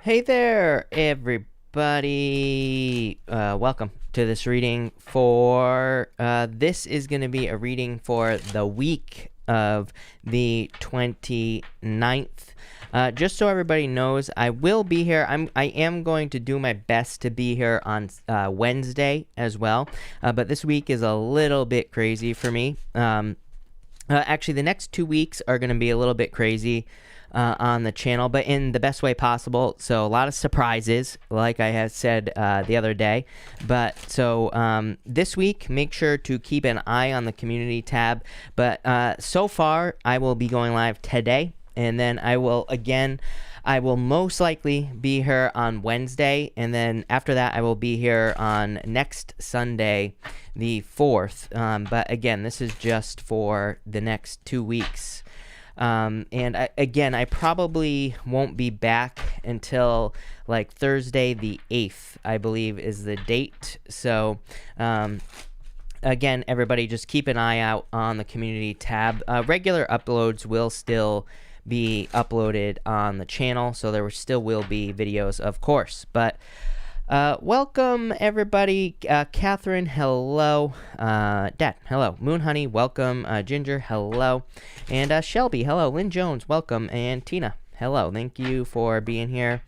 Hey there, everybody. Welcome to this reading for, this is going to be a reading for the week of the 29th. Just so everybody knows, I will be here. I am going to do my best to be here on Wednesday as well, but this week is a little bit crazy for me. Actually, the next 2 weeks are going to be a little bit crazy on the channel, but in the best way possible. So a lot of surprises, like I had said the other day. But so this week, make sure to keep an eye on the community tab. But so far, I will be going live today, and then I will most likely be here on Wednesday, and then after that, I will be here on next Sunday, the 4th. But again, this is just for the next 2 weeks. And I probably won't be back until like Thursday the 8th, I believe is the date. So, again, everybody just keep an eye out on the community tab. Regular uploads will still be uploaded on the channel, so there still will be videos, of course. But welcome everybody. Catherine, hello. Dad, hello. Moon Honey, welcome. Ginger, hello. And Shelby, hello. Lynn Jones, welcome. And Tina, hello. Thank you for being here.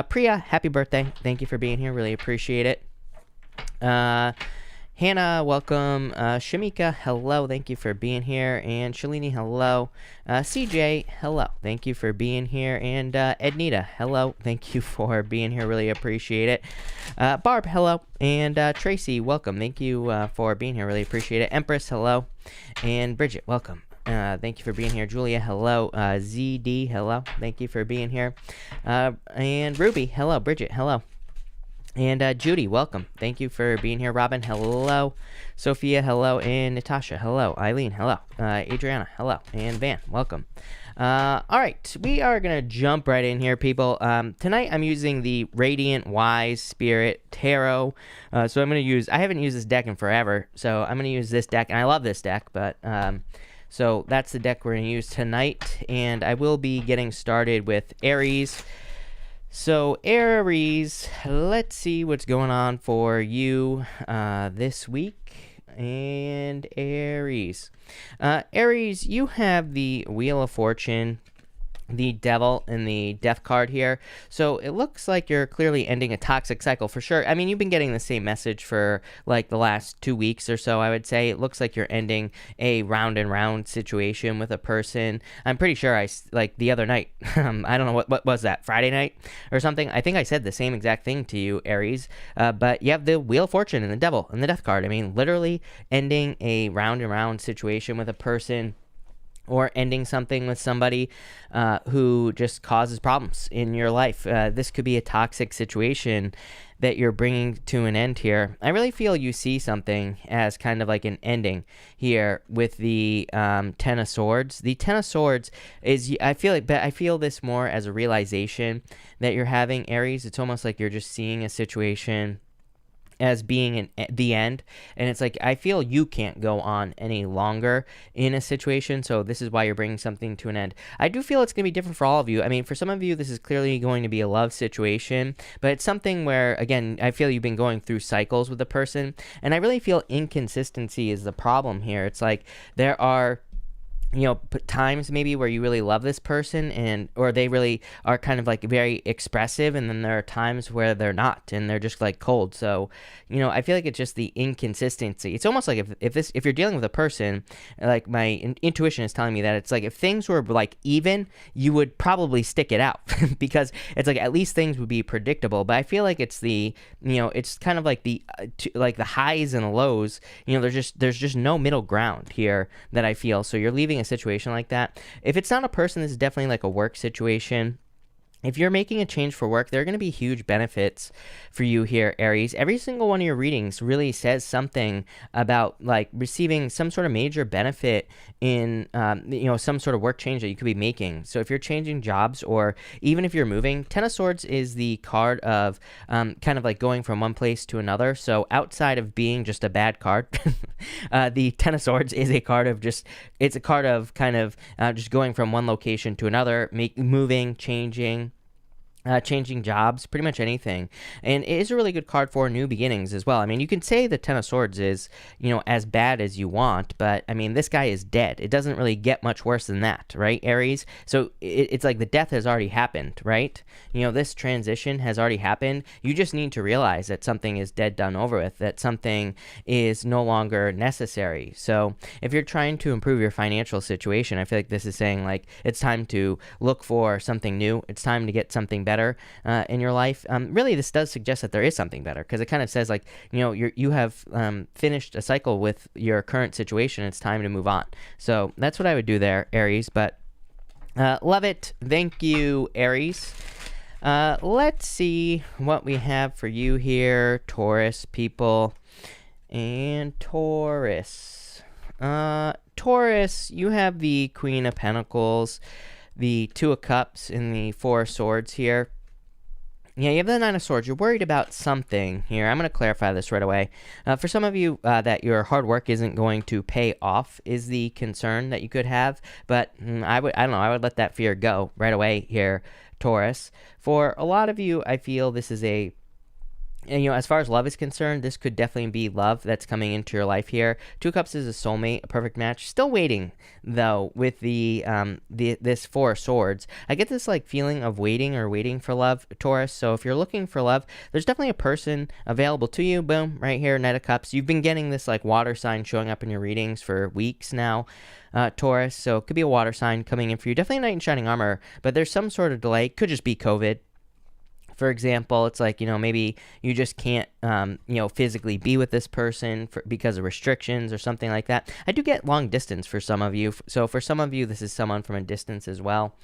Priya, happy birthday. Thank you for being here. Really appreciate it. Hannah, welcome. Shamika, hello. Thank you for being here. And Shalini, hello. CJ, hello. Thank you for being here. And Ednita, hello. Thank you for being here. Really appreciate it. Barb, hello. And Tracy, welcome. Thank you for being here. Really appreciate it. Empress, hello. And Bridget, welcome. Thank you for being here. Julia, hello. ZD, hello. Thank you for being here. And Ruby, hello. Bridget, hello. And Judy, welcome. Thank you for being here. Robin, hello. Sophia, hello. And Natasha, hello. Eileen, hello. Adriana, hello. And Van, welcome. All right, we are going to jump right in here, people. Tonight I'm using the Radiant Wise Spirit Tarot. So I'm going to I haven't used this deck in forever, so I'm going to use this deck. And I love this deck, but so that's the deck we're going to use tonight. And I will be getting started with Aries. So Aries, let's see what's going on for you this week. And Aries. Aries, you have the Wheel of Fortune, the Devil, and the Death card here. So it looks like you're clearly ending a toxic cycle for sure. I mean, you've been getting the same message for like the last 2 weeks or so, I would say. It looks like you're ending a round and round situation with a person. I'm pretty sure like the other night, I don't know, what was that, Friday night or something? I think I said the same exact thing to you, Aries. But you have the Wheel of Fortune and the Devil and the Death card. I mean, literally ending a round and round situation with a person, or ending something with somebody who just causes problems in your life. This could be a toxic situation that you're bringing to an end here. I really feel you see something as kind of like an ending here with the Ten of Swords. The Ten of Swords is, I feel this more as a realization that you're having, Aries. It's almost like you're just seeing a situation as being the end, and it's like I feel you can't go on any longer in a situation, so this is why you're bringing something to an end. I do feel it's going to be different for all of you. I mean, for some of you, this is clearly going to be a love situation, but it's something where, again, I feel you've been going through cycles with a person, and I really feel inconsistency is the problem here. It's like there are, you know, times maybe where you really love this person or they really are kind of like very expressive, and then there are times where they're not and they're just like cold. So, you know, I feel like it's just the inconsistency. It's almost like if you're dealing with a person, like my intuition is telling me that it's like if things were like even, you would probably stick it out because it's like at least things would be predictable. But I feel like it's the, you know, it's kind of like the like the highs and the lows. You know, there's just no middle ground here that I feel. So you're leaving a situation like that. If it's not a person, this is definitely like a work situation. If you're making a change for work, there are going to be huge benefits for you here, Aries. Every single one of your readings really says something about like receiving some sort of major benefit in, you know, some sort of work change that you could be making. So if you're changing jobs or even if you're moving, Ten of Swords is the card of kind of like going from one place to another. So outside of being just a bad card, the Ten of Swords is a card of just, it's a card of kind of just going from one location to another, moving, changing. changing jobs, pretty much anything. And it is a really good card for new beginnings as well. I mean, you can say the Ten of Swords is, as bad as you want, but I mean, this guy is dead. It doesn't really get much worse than that, right, Aries? So it's like the death has already happened, right? This transition has already happened. You just need to realize that something is dead, done, over with, that something is no longer necessary. So if you're trying to improve your financial situation, I feel like this is saying, like, it's time to look for something new. It's time to get something better in your life. Really, this does suggest that there is something better, because it kind of says, like, you have finished a cycle with your current situation. It's time to move on. So that's what I would do there, Aries. But love it. Thank you, Aries. Let's see what we have for you here, Taurus people. And Taurus. Taurus, you have the Queen of Pentacles, the Two of Cups, and the Four of Swords here. Yeah, you have the Nine of Swords. You're worried about something here. I'm going to clarify this right away. For some of you, that your hard work isn't going to pay off is the concern that you could have. But I don't know, I would let that fear go right away here, Taurus. For a lot of you, I feel this is a as far as love is concerned, this could definitely be love that's coming into your life here. Two of Cups is a soulmate, a perfect match. Still waiting, though, with this Four of Swords. I get this, like, feeling of waiting for love, Taurus. So if you're looking for love, there's definitely a person available to you. Boom, right here, Knight of Cups. You've been getting this, like, water sign showing up in your readings for weeks now, Taurus. So it could be a water sign coming in for you. Definitely a knight in shining armor, but there's some sort of delay. Could just be COVID. For example, it's like, maybe you just can't, physically be with this person because of restrictions or something like that. I do get long distance for some of you. So for some of you, this is someone from a distance as well.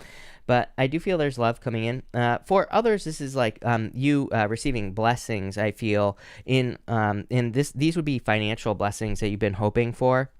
But I do feel there's love coming in. For others, this is like you receiving blessings, I feel, in this. These would be financial blessings that you've been hoping for.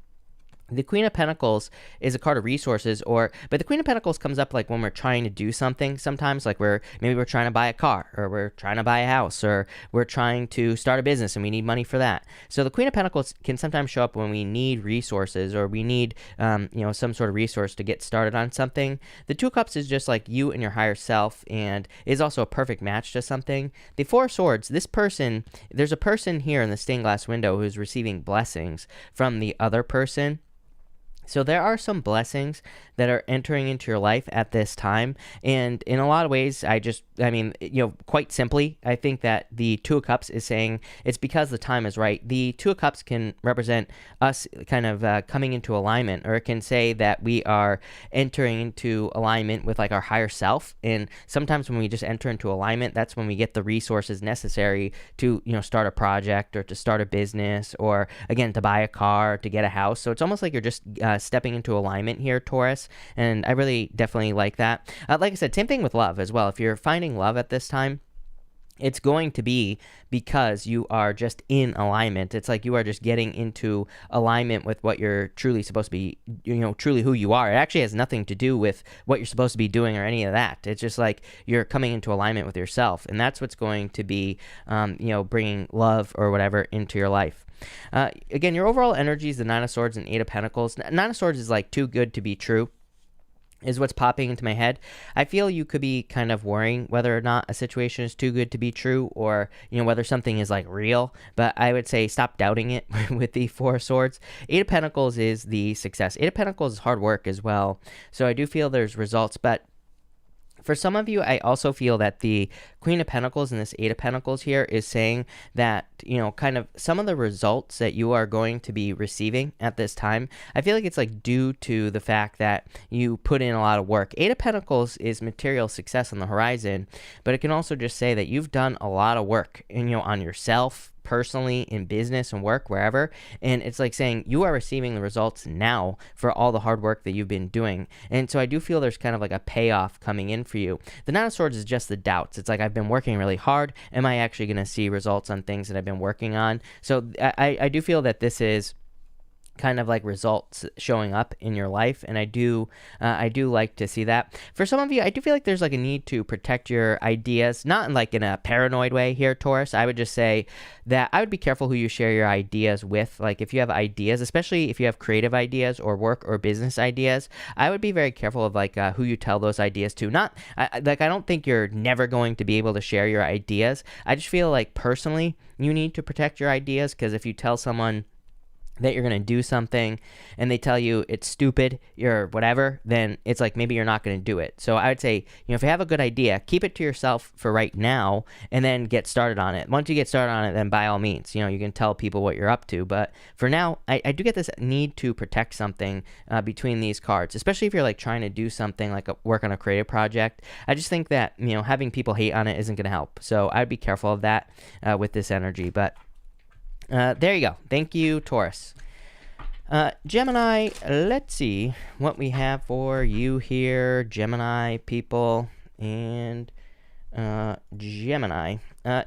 The Queen of Pentacles is a card of resources, but the Queen of Pentacles comes up like when we're trying to do something sometimes, like maybe we're trying to buy a car, or we're trying to buy a house, or we're trying to start a business and we need money for that. So the Queen of Pentacles can sometimes show up when we need resources, or we need, some sort of resource to get started on something. The Two of Cups is just like you and your higher self, and is also a perfect match to something. The Four of Swords, there's a person here in the stained glass window who's receiving blessings from the other person. So there are some blessings that are entering into your life at this time. And in a lot of ways, quite simply, I think that the Two of Cups is saying it's because the time is right. The Two of Cups can represent us kind of coming into alignment, or it can say that we are entering into alignment with, like, our higher self. And sometimes when we just enter into alignment, that's when we get the resources necessary to, start a project, or to start a business, or again, to buy a car, to get a house. So it's almost like you're just stepping into alignment here, Taurus, and I really definitely like that. Like I said, same thing with love as well. If you're finding love at this time, it's going to be because you are just in alignment. It's like you are just getting into alignment with what you're truly supposed to be, truly who you are. It actually has nothing to do with what you're supposed to be doing or any of that. It's just like you're coming into alignment with yourself, and that's what's going to be, bringing love or whatever into your life. Again, your overall energy is the Nine of Swords and Eight of Pentacles. Nine of Swords is like too good to be true, is what's popping into my head. I feel you could be kind of worrying whether or not a situation is too good to be true, or, whether something is, like, real. But I would say stop doubting it with the Four of Swords. Eight of Pentacles is the success. Eight of Pentacles is hard work as well. So I do feel there's results, but for some of you, I also feel that the Queen of Pentacles and this Eight of Pentacles here is saying that, kind of some of the results that you are going to be receiving at this time, I feel like it's, like, due to the fact that you put in a lot of work. Eight of Pentacles is material success on the horizon, but it can also just say that you've done a lot of work, and, on yourself, personally, in business and work, wherever. And it's like saying you are receiving the results now for all the hard work that you've been doing. And so I do feel there's kind of like a payoff coming in for you. The Nine of Swords is just the doubts. It's like, I've been working really hard. Am I actually going to see results on things that I've been working on? So I do feel that this is kind of like results showing up in your life, and I do like to see that. For some of you, I do feel like there's like a need to protect your ideas, not in like in a paranoid way here, Taurus. I would just say that I would be careful who you share your ideas with. Like if you have ideas, especially if you have creative ideas or work or business ideas, I would be very careful of like who you tell those ideas to. Not I don't think you're never going to be able to share your ideas. I just feel like personally you need to protect your ideas, because if you tell someone that you're going to do something and they tell you it's stupid or whatever, then it's like maybe you're not going to do it. So I would say, if you have a good idea, keep it to yourself for right now and then get started on it. Once you get started on it, then by all means, you can tell people what you're up to. But for now, I do get this need to protect something between these cards, especially if you're like trying to do something like work on a creative project. I just think that, having people hate on it isn't going to help. So I'd be careful of that with this energy. But there you go. Thank you, Taurus. Gemini, let's see what we have for you here, Gemini people. And Gemini.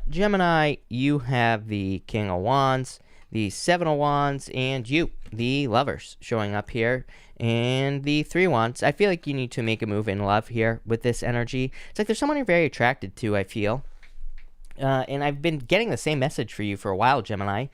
Gemini, you have the King of Wands, the Seven of Wands, and you, the Lovers, showing up here. And the Three of Wands. I feel like you need to make a move in love here with this energy. It's like there's someone you're very attracted to, I feel. And I've been getting the same message for you for a while, Gemini,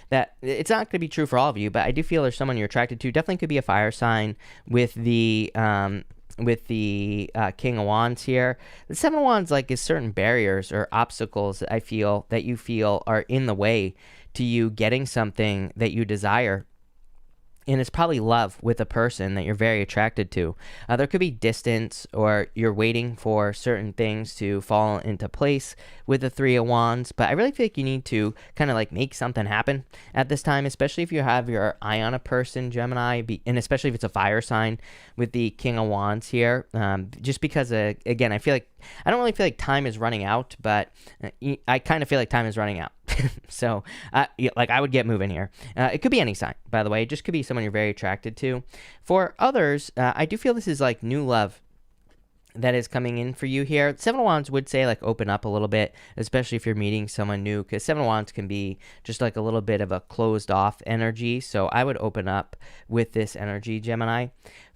that it's not going to be true for all of you, but I do feel there's someone you're attracted to. Definitely could be a fire sign with the King of Wands here. The Seven of Wands is certain barriers or obstacles that you feel are in the way to you getting something that you desire. And it's probably love with a person that you're very attracted to. There could be distance, or you're waiting for certain things to fall into place with the Three of Wands. But I really feel like you need to kind of make something happen at this time, especially if you have your eye on a person, Gemini, and especially if it's a fire sign with the King of Wands here. Just because, again, I don't really feel like time is running out, but I kind of feel like time is running out. So, I would get moving here. It could be any sign, by the way. It just could be someone you're very attracted to. For others, I do feel this is new love that is coming in for you here. Seven of Wands would say open up a little bit, especially if you're meeting someone new, because Seven of Wands can be just a little bit of a closed off energy. So I would open up with this energy, Gemini.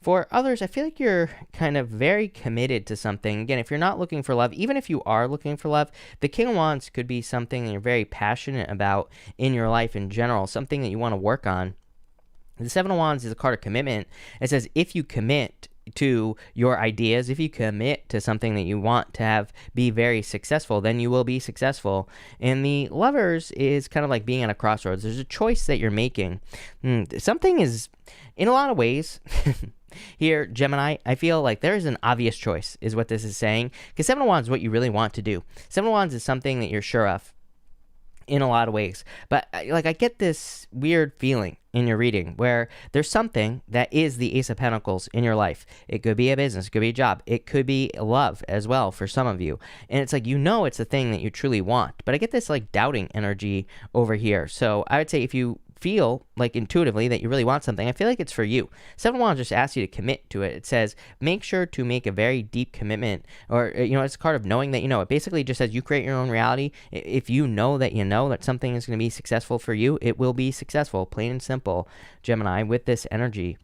For others, I feel like you're kind of very committed to something. Again, if you're not looking for love, even if you are looking for love, the King of Wands could be something that you're very passionate about in your life in general, something that you want to work on. The Seven of Wands is a card of commitment. It says if you commit to your ideas, if you commit to something that you want to be very successful, then you will be successful. And the Lovers is kind of like being at a crossroads. There's a choice that you're making. Something is, in a lot of ways, here, Gemini, I feel like there is an obvious choice, is what this is saying. Because Seven of Wands is what you really want to do. Seven of Wands is something that you're sure of in a lot of ways. But I get this weird feeling in your reading where there's something that is the Ace of Pentacles in your life. It could be a business, it could be a job, it could be love as well for some of you. And it's it's the thing that you truly want. But I get this doubting energy over here. So I would say if you feel intuitively that you really want something, I feel like it's for you. Seven of Wands just asks you to commit to it. It says make sure to make a very deep commitment, or it's a card of knowing that you know. It basically just says you create your own reality. If you know that something is going to be successful for you, it will be successful, plain and simple, Gemini, with this energy.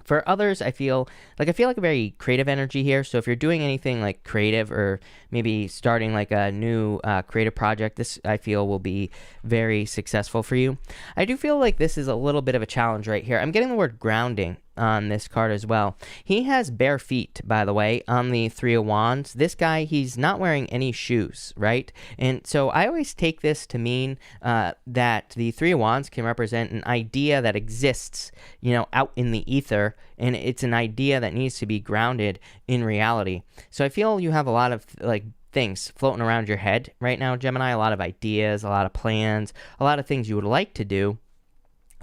For others, I feel like a very creative energy here. So if you're doing anything creative, or maybe starting a new creative project, this I feel will be very successful for you. I do feel like this is a little bit of a challenge right here. I'm getting the word grounding on this card as well. He has bare feet, by the way, on the Three of Wands. This guy, he's not wearing any shoes, right? And so I always take this to mean that the Three of Wands can represent an idea that exists, out in the ether, and it's an idea that needs to be grounded in reality. So I feel you have a lot of things floating around your head right now, Gemini, a lot of ideas, a lot of plans, a lot of things you would like to do.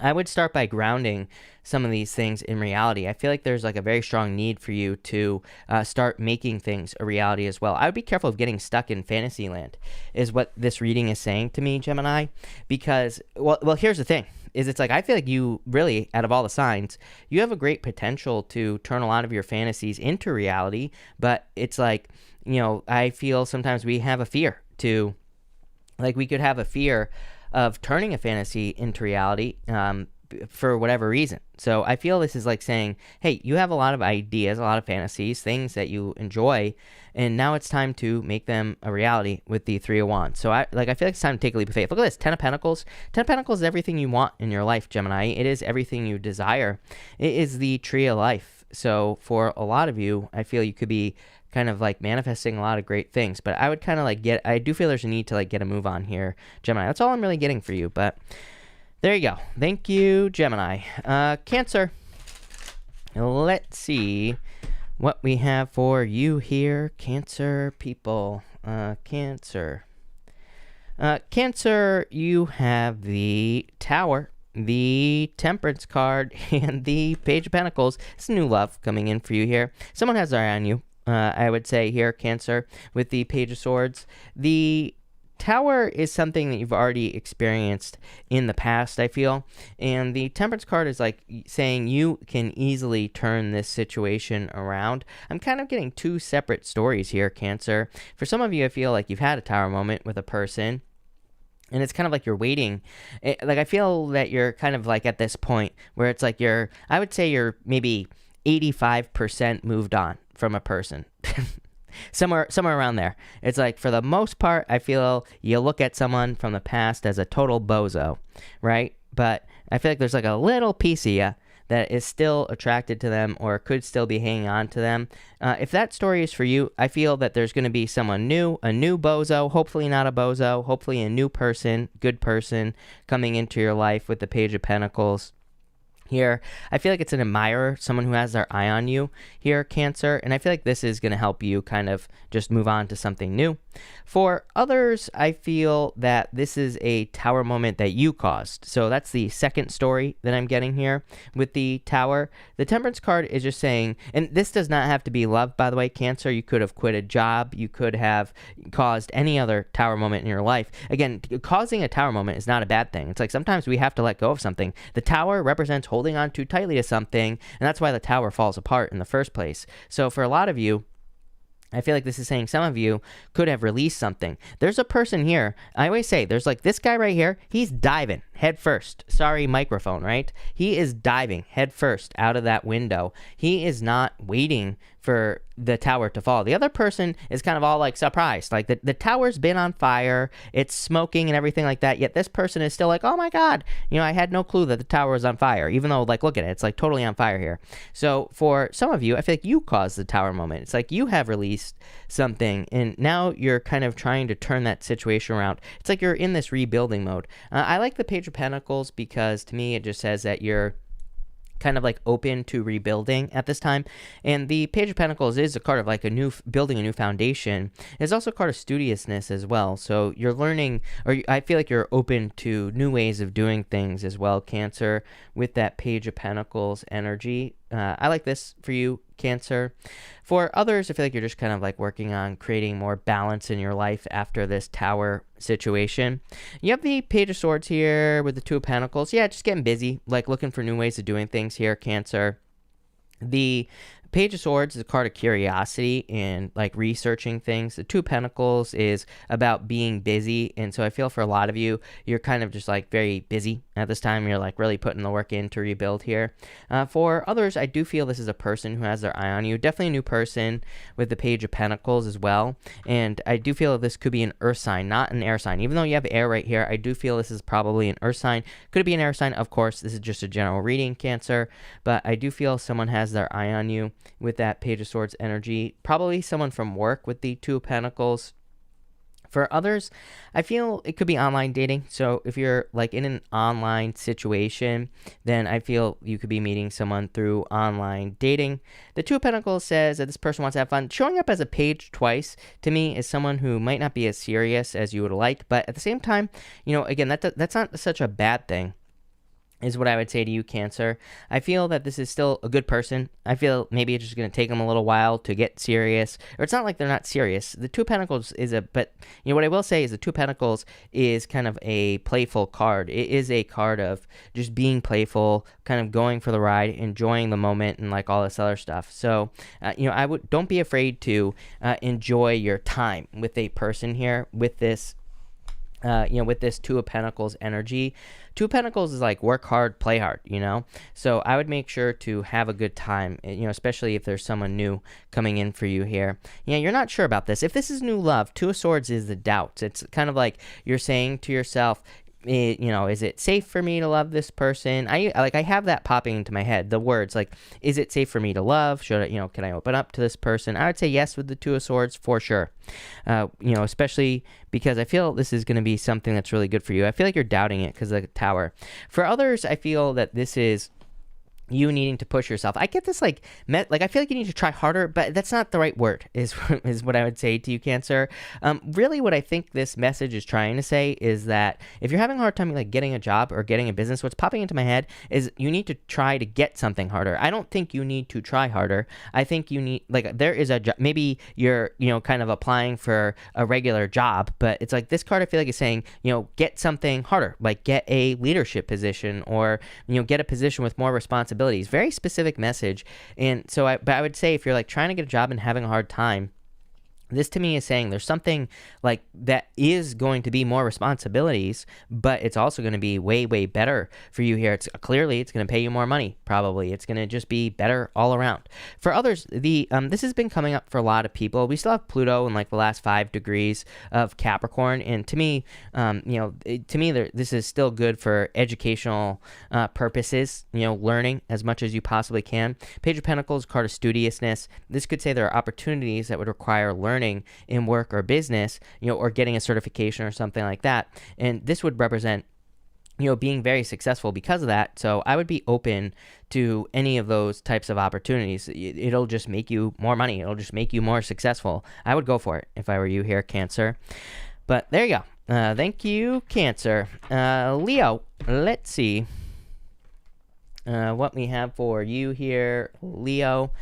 I would start by grounding some of these things in reality. I feel like there's a very strong need for you to start making things a reality as well. I would be careful of getting stuck in fantasy land, is what this reading is saying to me, Gemini, because, well, here's the thing, is I feel like you really, out of all the signs, you have a great potential to turn a lot of your fantasies into reality, but it's I feel sometimes we have a fear we could have a fear of turning a fantasy into reality, for whatever reason. So I feel this is like saying, hey, you have a lot of ideas, a lot of fantasies, things that you enjoy, and now it's time to make them a reality with the Three of Wands. So I feel like it's time to take a leap of faith. Look at this, Ten of Pentacles. Ten of Pentacles is everything you want in your life, Gemini. It is everything you desire. It is the tree of life. So for a lot of you, I feel you could be kind of like manifesting a lot of great things, but I would kind of like I do feel there's a need to like get a move on here, Gemini. That's all I'm really getting for you, but there you go. Thank you, Gemini. Cancer. Let's see what we have for you here, Cancer people. Cancer. Cancer, you have the Tower, the Temperance card, and the Page of Pentacles. It's new love coming in for you here. Someone has their eye on you, I would say here, Cancer, with the Page of Swords. The Tower is something that you've already experienced in the past, I feel. And the Temperance card is like saying you can easily turn this situation around. I'm kind of getting two separate stories here, Cancer. For some of you, I feel like you've had a Tower moment with a person, and it's kind of like you're waiting. Like I feel that you're kind of like at this point where it's like I would say you're maybe 85% moved on from a person. Somewhere around there. It's like for the most part, I feel you look at someone from the past as a total bozo, right? But I feel like there's like a little piece of you that is still attracted to them or could still be hanging on to them. If that story is for you, I feel that there's going to be someone new, a new bozo, hopefully not a bozo, hopefully a new person, good person coming into your life with the Page of Pentacles. Here, I feel like it's an admirer, someone who has their eye on you here, Cancer, and I feel like this is going to help you kind of just move on to something new. For others, I feel that this is a Tower moment that you caused. So that's the second story that I'm getting here with the Tower. The Temperance card is just saying, and this does not have to be love, by the way, Cancer. You could have quit a job. You could have caused any other Tower moment in your life. Again, causing a Tower moment is not a bad thing. It's like sometimes we have to let go of something. The Tower represents holding on too tightly to something, and that's why the Tower falls apart in the first place. So for a lot of you, I feel like this is saying some of you could have released something. There's a person here. I always say there's like this guy right here. He's diving head first. Sorry, microphone, right? He is diving head first out of that window. He is not waiting for the Tower to fall. The other person is kind of all like surprised. Like the Tower's been on fire. It's smoking and everything like that. Yet this person is still like, oh my God, I had no clue that the Tower was on fire. Even though, like, look at it. It's like totally on fire here. So for some of you, I feel like you caused the Tower moment. It's like you have released something and now you're kind of trying to turn that situation around. It's like you're in this rebuilding mode. I like the Page of Pentacles because to me it just says that you're kind of like open to rebuilding at this time. And the Page of Pentacles is a card of like building a new foundation. It's also a card of studiousness as well. So you're learning, or I feel like you're open to new ways of doing things as well, Cancer, with that Page of Pentacles energy. I like this for you, Cancer. For others, I feel like you're just kind of like working on creating more balance in your life after this Tower situation. You have the Page of Swords here with the Two of Pentacles. Yeah, just getting busy, like looking for new ways of doing things here, Cancer. The Page of Swords is a card of curiosity and like researching things. The Two of Pentacles is about being busy. And so I feel for a lot of you, you're kind of just like very busy at this time. You're like really putting the work in to rebuild here. For others, I do feel this is a person who has their eye on you. Definitely a new person with the Page of Pentacles as well. And I do feel this could be an earth sign, not an air sign. Even though you have air right here, I do feel this is probably an earth sign. Could it be an air sign? Of course, this is just a general reading, Cancer. But I do feel someone has their eye on you with that Page of Swords energy. Probably someone from work with the Two of Pentacles. For others, I feel it could be online dating. So if you're like in an online situation, then I feel you could be meeting someone through online dating. The Two of Pentacles says that this person wants to have fun. Showing up as a page twice to me is someone who might not be as serious as you would like, but at the same time, again, that's not such a bad thing, is what I would say to you, Cancer. I feel that this is still a good person. I feel maybe it's just going to take them a little while to get serious. Or it's not like they're not serious. The Two of Pentacles is but what I will say is the Two of Pentacles is kind of a playful card. It is a card of just being playful, kind of going for the ride, enjoying the moment, and like all this other stuff. So, don't be afraid to enjoy your time with a person here with this with this Two of Pentacles energy. Two of Pentacles is like work hard, play hard, So I would make sure to have a good time, especially if there's someone new coming in for you here. You're not sure about this. If this is new love, Two of Swords is the doubts. It's kind of like you're saying to yourself, is it safe for me to love this person? I have that popping into my head, the words like, is it safe for me to love? Should I, can I open up to this person? I would say yes with the Two of Swords for sure. Especially because I feel this is going to be something that's really good for you. I feel like you're doubting it because of the Tower. For others, I feel that this is you needing to push yourself. I get this I feel like you need to try harder, but that's not the right word is what I would say to you, Cancer. Really what I think this message is trying to say is that if you're having a hard time getting a job or getting a business, what's popping into my head is you need to try to get something harder. I don't think you need to try harder. I think you need, there is a job, maybe you're, kind of applying for a regular job, but it's like this card I feel like is saying, get something harder, get a leadership position or, get a position with more responsibility. Very specific message. And so I would say if you're trying to get a job and having a hard time, this to me is saying there's something that is going to be more responsibilities, but it's also going to be way, way better for you here. It's clearly it's going to pay you more money. Probably it's going to just be better all around. For others, this has been coming up for a lot of people. We still have Pluto in the last 5 degrees of Capricorn, and to me, this is still good for educational purposes. Learning as much as you possibly can. Page of Pentacles, card of studiousness. This could say there are opportunities that would require learning in work or business, or getting a certification or something like that. And this would represent, being very successful because of that. So I would be open to any of those types of opportunities. It'll just make you more money. It'll just make you more successful. I would go for it if I were you here, Cancer. But there you go. Thank you, Cancer. Leo, let's see what we have for you here, Leo.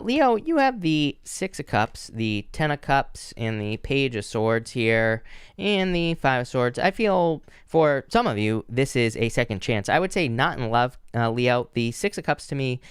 Leo, you have the 6 of Cups, the 10 of Cups, and the Page of Swords here, and the 5 of Swords. I feel for some of you, this is a second chance. I would say not in love, Leo. The 6 of Cups to me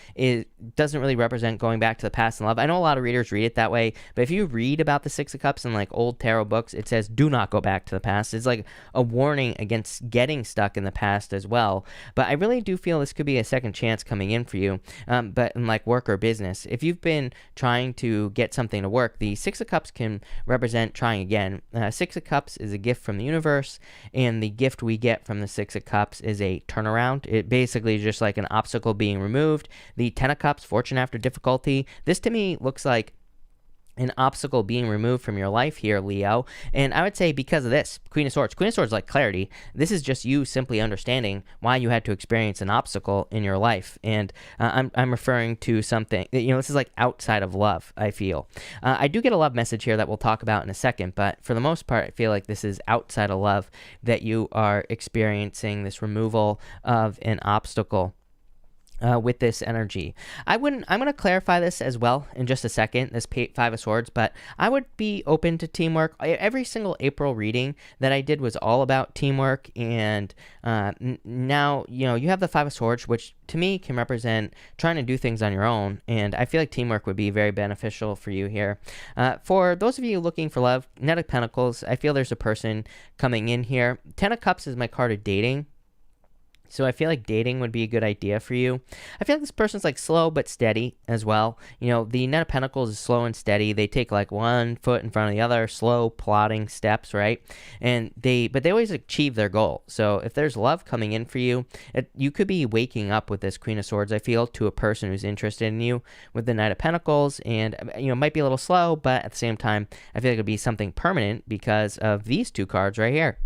doesn't really represent going back to the past in love. I know a lot of readers read it that way, but if you read about the 6 of Cups in old tarot books, it says do not go back to the past. It's a warning against getting stuck in the past as well. But I really do feel this could be a second chance coming in for you, but in work or business. If you've been trying to get something to work, the 6 of Cups can represent trying again. 6 of Cups is a gift from the universe, and the gift we get from the 6 of Cups is a turnaround. It basically is just an obstacle being removed. The 10 of Cups, fortune after difficulty. This to me looks like an obstacle being removed from your life here, Leo. And I would say because of this, Queen of Swords. Queen of Swords like clarity. This is just you simply understanding why you had to experience an obstacle in your life. And I'm referring to something, this is outside of love, I feel. I do get a love message here that we'll talk about in a second, but for the most part, I feel like this is outside of love that you are experiencing this removal of an obstacle. With this energy. I'm going to clarify this as well in just a second, this 5 of Swords, but I would be open to teamwork. Every single April reading that I did was all about teamwork, and now, you have the 5 of Swords, which to me can represent trying to do things on your own, and I feel like teamwork would be very beneficial for you here. For those of you looking for love, Knight of Pentacles, I feel there's a person coming in here. 10 of Cups is my card of dating. So I feel like dating would be a good idea for you. I feel like this person's slow but steady as well. The Knight of Pentacles is slow and steady. They take one foot in front of the other, slow plodding steps, right? But they always achieve their goal. So if there's love coming in for you, you could be waking up with this Queen of Swords, I feel, to a person who's interested in you with the Knight of Pentacles. And, it might be a little slow, but at the same time, I feel like it would be something permanent because of these 2 cards right here.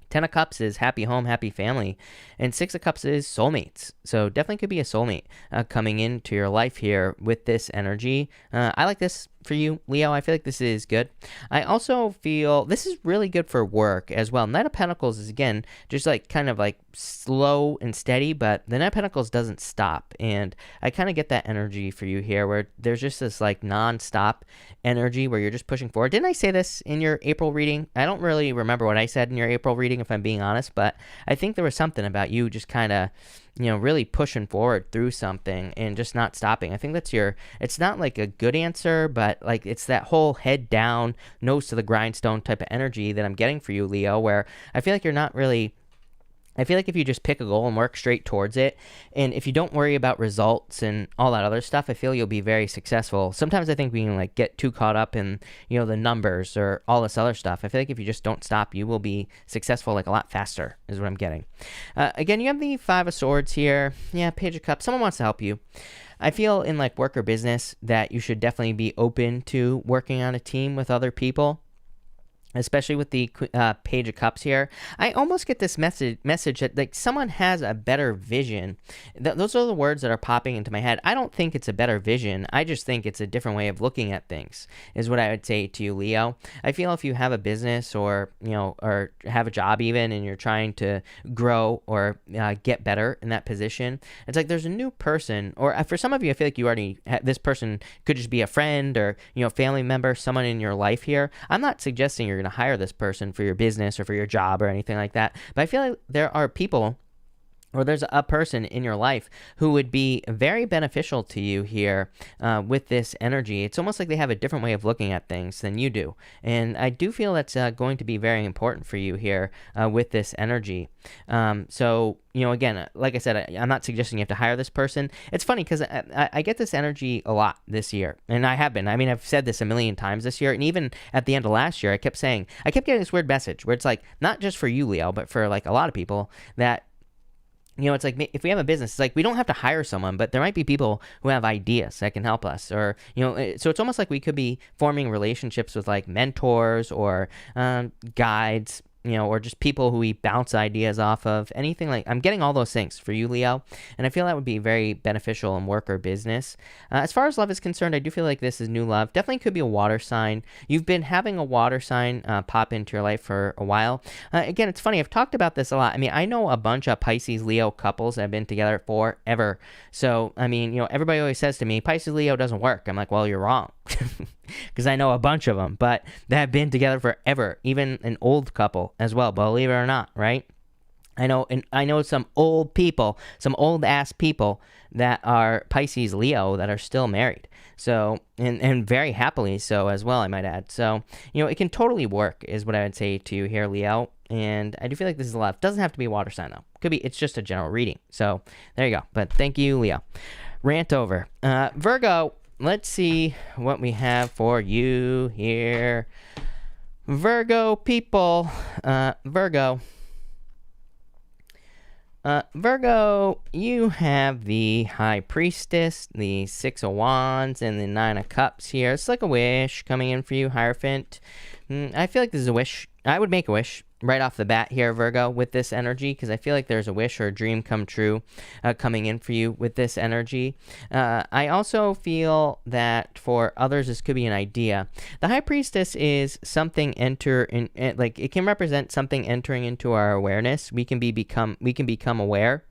10 of Cups is happy home, happy family, and 6 of Cups is soulmates. So definitely could be a soulmate coming into your life here with this energy. I like this for you, Leo. I feel like this is good. I also feel this is really good for work as well. Knight of Pentacles is, again, just kind of slow and steady, but the Knight of Pentacles doesn't stop. And I kind of get that energy for you here where there's just this non-stop energy where you're just pushing forward. Didn't I say this in your April reading? I don't really remember what I said in your April reading, if I'm being honest, but I think there was something about you just kind of really pushing forward through something and just not stopping. I think that's it's not like a good answer, but like it's that whole head down, nose to the grindstone type of energy that I'm getting for you, Leo, where I feel like you're not really, I feel like if you just pick a goal and work straight towards it, and if you don't worry about results and all that other stuff, I feel you'll be very successful. Sometimes I think we can like get too caught up in, the numbers or all this other stuff. I feel like if you just don't stop, you will be successful like a lot faster, is what I'm getting. Again, you have the Five of Swords here. Yeah, Page of Cups. Someone wants to help you. I feel in like work or business that you should definitely be open to working on a team with other people, especially with the Page of Cups here. I almost get this message that like someone has a better vision. Those are the words that are popping into my head. I don't think it's a better vision. I just think it's a different way of looking at things, is what I would say to you, Leo. I feel if you have a business or, or have a job even, and you're trying to grow or get better in that position, it's like there's a new person, or for some of you, I feel like you already, this person could just be a friend or, family member, someone in your life here. I'm not suggesting you're going to hire this person for your business or for your job or anything like that, but I feel like there are people, or there's a person in your life who would be very beneficial to you here with this energy. It's almost like they have a different way of looking at things than you do, and I do feel that's going to be very important for you here with this energy. So, again, like I said, I'm not suggesting you have to hire this person. It's funny because I get this energy a lot this year, and I have been. I mean, I've said this a million times this year, and even at the end of last year, I kept getting this weird message where it's like, not just for you, Leo, but for like a lot of people, that it's like if we have a business, it's like we don't have to hire someone, but there might be people who have ideas that can help us, or, so it's almost like we could be forming relationships with like mentors or guides, or just people who we bounce ideas off of, anything like, I'm getting all those things for you, Leo, and I feel that would be very beneficial in work or business. As far as love is concerned, I do feel like this is new love. Definitely could be a water sign. You've been having a water sign pop into your life for a while. Again, it's funny, I've talked about this a lot. I mean, I know a bunch of Pisces Leo couples that have been together forever. So, I mean, everybody always says to me, Pisces Leo doesn't work. I'm like, well, you're wrong. Because I know a bunch of them, but they have been together forever, even an old couple as well, believe it or not, right? I know some old people, some old ass people that are Pisces Leo that are still married. So, and very happily so as well, I might add. So, it can totally work, is what I would say to you here, Leo. And I do feel like this is a lot. Doesn't have to be a water sign though. Could be, it's just a general reading. So there you go. But thank you, Leo. Rant over. Virgo. Let's see what we have for you here. Virgo people. Virgo, you have the High Priestess, the Six of Wands, and the Nine of Cups here. It's like a wish coming in for you, Hierophant. I feel like this is a wish. I would make a wish right off the bat here, Virgo, with this energy, because I feel like there's a wish or a dream come true coming in for you with this energy. I also feel that for others, this could be an idea. The High Priestess is something like it can represent something entering into our awareness. We can become aware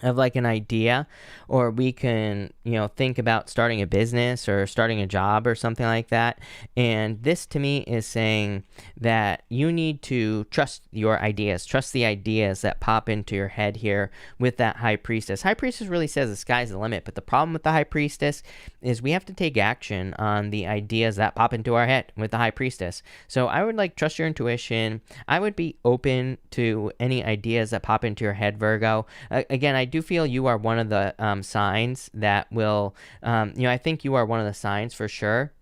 of like an idea, or we can, think about starting a business or starting a job or something like that. And this to me is saying that you need to trust your ideas, trust the ideas that pop into your head here with that High Priestess. High Priestess really says the sky's the limit, but the problem with the High Priestess is we have to take action on the ideas that pop into our head with the High Priestess. So I would like trust your intuition. I would be open to any ideas that pop into your head, Virgo. Again, I do feel you are one of the signs that will, I think you are one of the signs for sure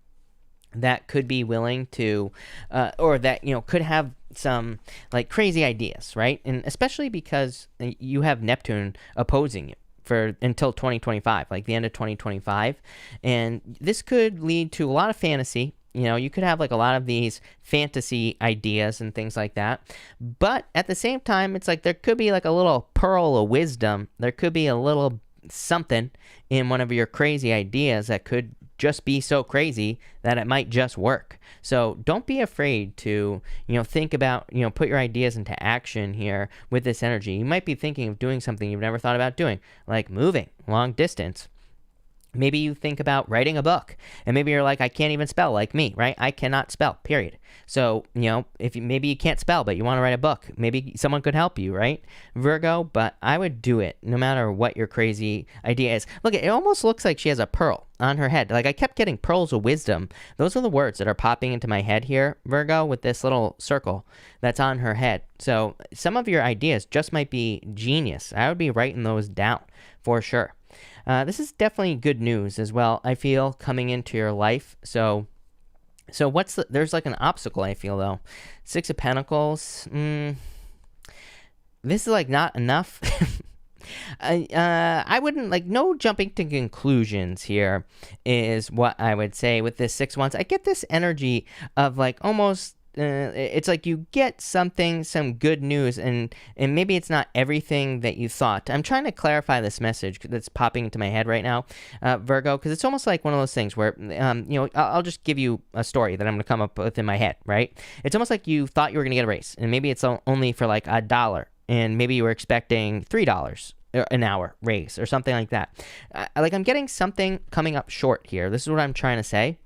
that could be willing to, or that, could have some like crazy ideas, right? And especially because you have Neptune opposing you for until 2025, like the end of 2025. And this could lead to a lot of fantasy. You could have like a lot of these fantasy ideas and things like that. But at the same time, it's like there could be like a little pearl of wisdom. There could be a little something in one of your crazy ideas that could just be so crazy that it might just work. So don't be afraid to, think about, put your ideas into action here with this energy. You might be thinking of doing something you've never thought about doing, like moving long distance, Maybe you think about writing a book, and maybe you're like, I can't even spell, like me, right? I cannot spell, period. So, if maybe you can't spell, but you want to write a book, maybe someone could help you, right, Virgo? But I would do it no matter what your crazy idea is. Look, it almost looks like she has a pearl on her head. Like, I kept getting pearls of wisdom. Those are the words that are popping into my head here, Virgo, with this little circle that's on her head. So some of your ideas just might be genius. I would be writing those down for sure. This is definitely good news as well, I feel, coming into your life. So there's like an obstacle, I feel, though. Six of Pentacles. This is like not enough. I wouldn't, like, no jumping to conclusions here is what I would say with this Six Wands. I get this energy of like almost it's like you get some good news, and maybe it's not everything that you thought. I'm trying to clarify this message that's popping into my head right now, Virgo, because it's almost like one of those things where, I'll just give you a story that I'm going to come up with in my head, right? It's almost like you thought you were going to get a raise, and maybe it's only for like $1, and maybe you were expecting $3 an hour raise or something like that. I'm getting something coming up short here. This is what I'm trying to say.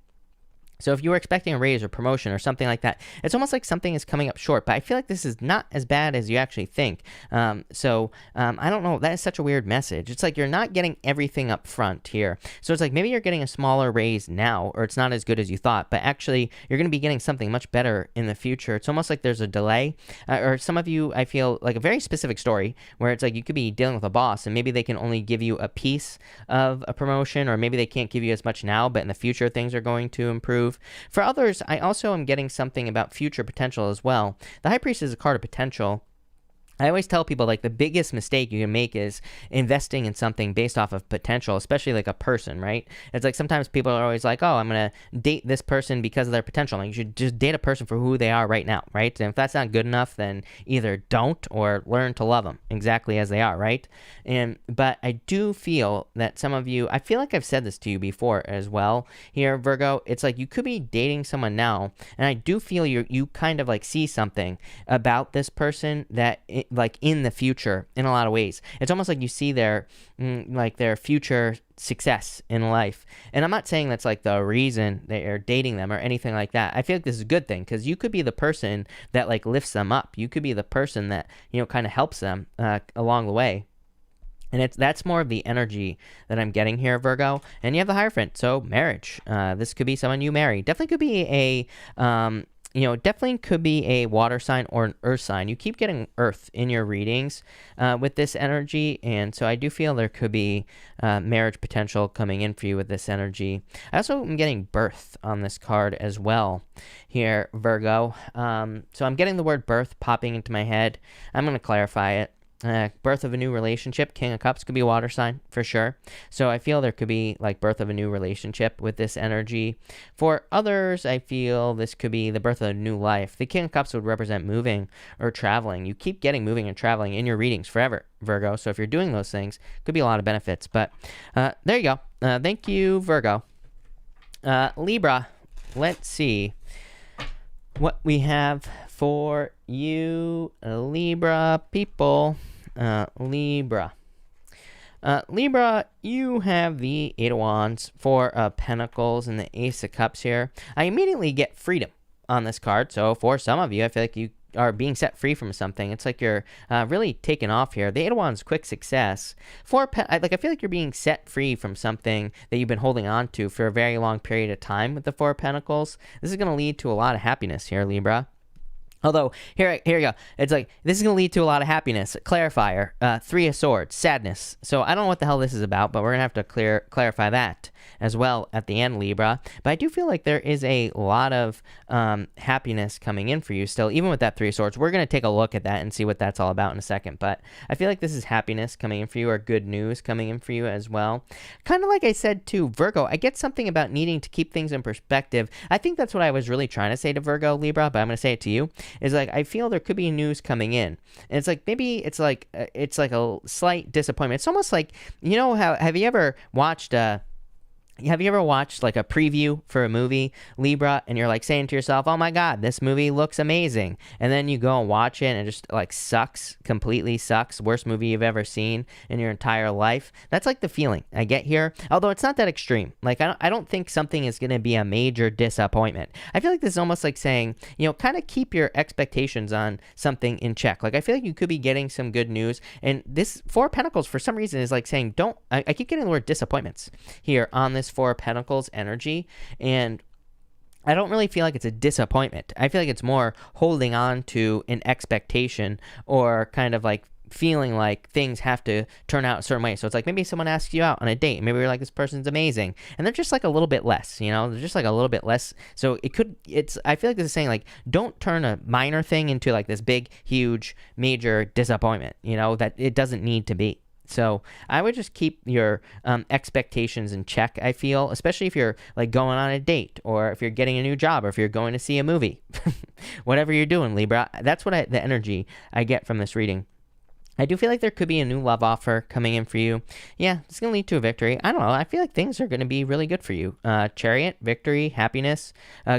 So if you were expecting a raise or promotion or something like that, it's almost like something is coming up short. But I feel like this is not as bad as you actually think. I don't know. That is such a weird message. It's like you're not getting everything up front here. So it's like maybe you're getting a smaller raise now, or it's not as good as you thought. But actually, you're going to be getting something much better in the future. It's almost like there's a delay. Or some of you, I feel like a very specific story where it's like you could be dealing with a boss, and maybe they can only give you a piece of a promotion, or maybe they can't give you as much now, but in the future things are going to improve. For others, I also am getting something about future potential as well. The High Priest is a card of potential. I always tell people, like, the biggest mistake you can make is investing in something based off of potential, especially like a person, right? It's like sometimes people are always like, oh, I'm going to date this person because of their potential. Like, you should just date a person for who they are right now, right? And if that's not good enough, then either don't or learn to love them exactly as they are, right? But I do feel that some of you, I feel like I've said this to you before as well here, Virgo. It's like you could be dating someone now, and I do feel you kind of like see something about this person that like in the future in a lot of ways. It's almost like you see their future success in life. And I'm not saying that's like the reason that you're dating them or anything like that. I feel like this is a good thing, because you could be the person that like lifts them up. You could be the person that, kind of helps them along the way. And that's more of the energy that I'm getting here, Virgo. And you have the Hierophant, so marriage. This could be someone you marry. Definitely could be a water sign or an earth sign. You keep getting earth in your readings with this energy, and so I do feel there could be marriage potential coming in for you with this energy. I also am getting birth on this card as well here, Virgo. So I'm getting the word birth popping into my head. I'm going to clarify it. Birth of a new relationship. King of Cups could be a water sign for sure. So I feel there could be like birth of a new relationship with this energy. For others, I feel this could be the birth of a new life. The King of Cups would represent moving or traveling. You keep getting moving and traveling in your readings forever, Virgo. So if you're doing those things, could be a lot of benefits. But there you go. Thank you, Virgo. Libra, let's see what we have for you, Libra people. Libra, you have the Eight of Wands, Four of Pentacles, and the Ace of Cups here. I immediately get freedom on this card. So for some of you, I feel like you are being set free from something. It's like you're really taking off here. The Eight of Wands, quick success. I feel like you're being set free from something that you've been holding on to for a very long period of time with the Four of Pentacles. This is going to lead to a lot of happiness here, Libra. Although, here you go. It's like, this is going to lead to a lot of happiness. Clarifier, Three of Swords, sadness. So I don't know what the hell this is about, but we're going to have to clarify that as well at the end, Libra. But I do feel like there is a lot of happiness coming in for you still, even with that Three of Swords. We're going to take a look at that and see what that's all about in a second. But I feel like this is happiness coming in for you, or good news coming in for you as well. Kind of like I said to Virgo, I get something about needing to keep things in perspective. I think that's what I was really trying to say to Virgo, Libra, but I'm going to say it to you. Is like, I feel there could be news coming in, and it's like maybe it's like a slight disappointment. It's almost like, have you ever watched have you ever watched like a preview for a movie, Libra, and you're like saying to yourself, oh my God, this movie looks amazing. And then you go and watch it and it just like sucks, completely sucks. Worst movie you've ever seen in your entire life. That's like the feeling I get here. Although it's not that extreme. Like I don't think something is going to be a major disappointment. I feel like this is almost like saying, kind of keep your expectations on something in check. Like I feel like you could be getting some good news. And this Four of Pentacles for some reason is like saying, I keep getting the word disappointments here on this Four of Pentacles energy, and I don't really feel like it's a disappointment. I feel like it's more holding on to an expectation, or kind of like feeling like things have to turn out a certain way. So it's like maybe someone asks you out on a date, and maybe you're like, this person's amazing, and they're just like a little bit less, they're just like a little bit less. So I feel like this is saying like, don't turn a minor thing into like this big, huge, major disappointment, that it doesn't need to be. So I would just keep your expectations in check, I feel, especially if you're like going on a date, or if you're getting a new job, or if you're going to see a movie. Whatever you're doing, Libra. That's what the energy I get from this reading. I do feel like there could be a new love offer coming in for you. Yeah, it's going to lead to a victory. I don't know. I feel like things are going to be really good for you. Chariot, victory, happiness,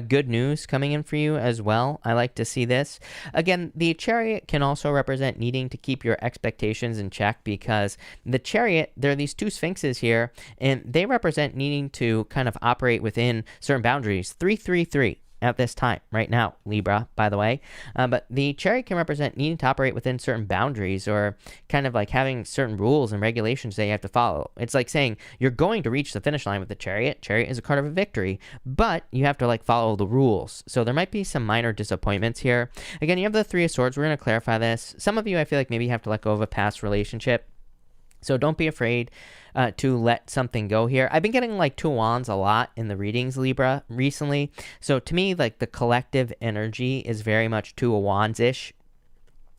good news coming in for you as well. I like to see this. Again, the Chariot can also represent needing to keep your expectations in check, because the Chariot, there are these two Sphinxes here, and they represent needing to kind of operate within certain boundaries. 333. At this time, right now, Libra, by the way. But the Chariot can represent needing to operate within certain boundaries, or kind of like having certain rules and regulations that you have to follow. It's like saying you're going to reach the finish line with the Chariot. Chariot is a card of a victory, but you have to like follow the rules. So there might be some minor disappointments here. Again, you have the Three of Swords. We're going to clarify this. Some of you, I feel like maybe you have to let go of a past relationship. So don't be afraid to let something go here. I've been getting like Two of Wands a lot in the readings, Libra, recently. So to me, like the collective energy is very much Two of Wands-ish.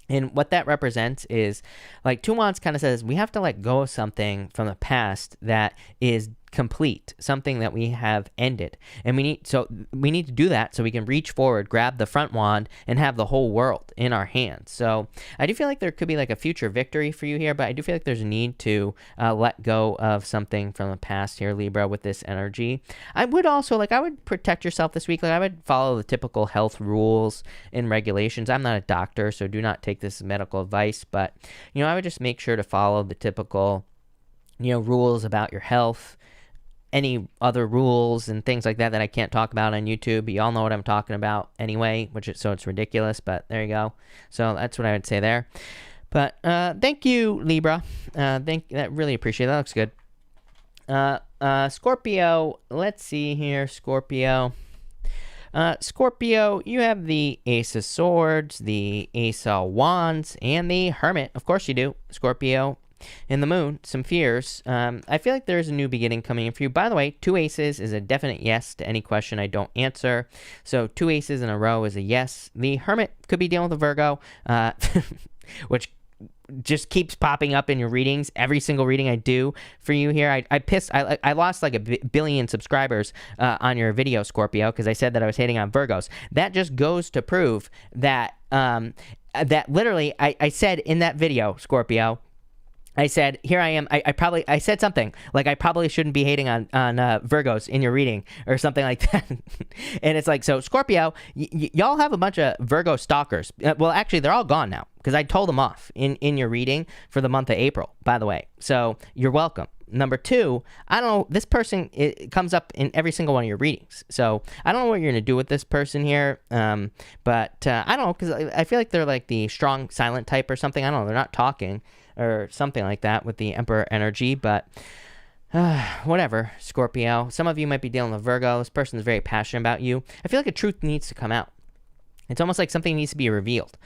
And what that represents is like Two of Wands kind of says we have to let go of something from the past that is complete, something that we have ended, and we need to do that so we can reach forward, grab the front wand, and have the whole world in our hands. So I do feel like there could be like a future victory for you here, but I do feel like there's a need to let go of something from the past here, Libra, with this energy. I would also I would protect yourself this week. Like I would follow the typical health rules and regulations. I'm not a doctor, so do not take this as medical advice, but I would just make sure to follow the typical rules about your health, any other rules and things like that I can't talk about on YouTube, but y'all know what I'm talking about anyway, so it's ridiculous, but there you go. So that's what I would say there. But thank you, Libra. Really appreciate it. That looks good. Scorpio, let's see here, Scorpio. Scorpio, you have the Ace of Swords, the Ace of Wands, and the Hermit. Of course you do, Scorpio. In the Moon, some fears. I feel like there's a new beginning coming in for you. By the way, 2 aces is a definite yes to any question I don't answer. So 2 aces in a row is a yes. The Hermit could be dealing with a Virgo, which just keeps popping up in your readings. Every single reading I do for you here, I lost like a billion subscribers on your video, Scorpio, because I said that I was hating on Virgos. That just goes to prove that that literally I said in that video, Scorpio, I said, here I am. I said something like I probably shouldn't be hating on Virgos in your reading or something like that. And it's like, so Scorpio, y'all have a bunch of Virgo stalkers. Well, actually, they're all gone now because I told them off in your reading for the month of April, by the way. So you're welcome. Number 2, I don't know, this person, it comes up in every single one of your readings. So I don't know what you're going to do with this person here. But I don't know, because I feel like they're like the strong silent type or something. I don't know, they're not talking or something like that with the Emperor energy, but whatever, Scorpio. Some of you might be dealing with Virgo. This person is very passionate about you. I feel like a truth needs to come out. It's almost like something needs to be revealed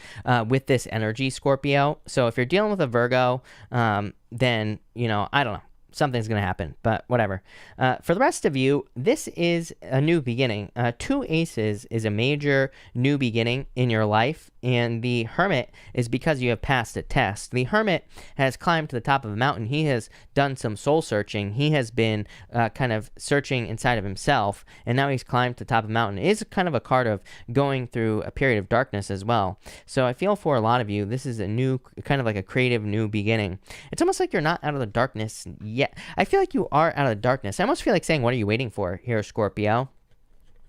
with this energy, Scorpio. So if you're dealing with a Virgo, then, I don't know. Something's going to happen, but whatever. For the rest of you, this is a new beginning. 2 aces is a major new beginning in your life, and the Hermit is because you have passed a test. The Hermit has climbed to the top of a mountain. He has done some soul searching. He has been kind of searching inside of himself, and now he's climbed to the top of a mountain. It is kind of a card of going through a period of darkness as well. So I feel for a lot of you, this is a new, kind of like a creative new beginning. It's almost like you're not out of the darkness yet. Yeah, I feel like you are out of the darkness. I almost feel like saying, what are you waiting for here, Scorpio?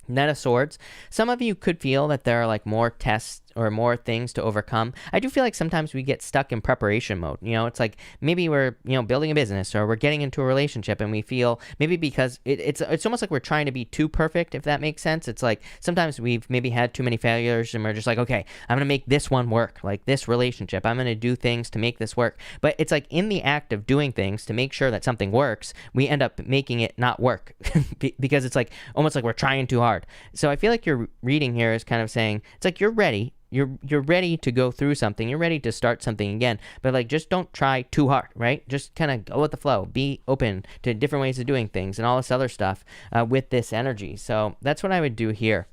Knight of Swords. Some of you could feel that there are like more tests or more things to overcome. I do feel like sometimes we get stuck in preparation mode. You know, it's like maybe we're, you know, building a business or we're getting into a relationship and we feel maybe because it's almost like we're trying to be too perfect, if that makes sense. It's like sometimes we've maybe had too many failures and we're just like, okay, I'm going to make this one work, like this relationship. I'm going to do things to make this work. But it's like in the act of doing things to make sure that something works, we end up making it not work because it's like almost like we're trying too hard. So I feel like your reading here is kind of saying, it's like you're ready. You're ready to go through something. You're ready to start something again. But like, just don't try too hard, right? Just kind of go with the flow. Be open to different ways of doing things and all this other stuff with this energy. So that's what I would do here,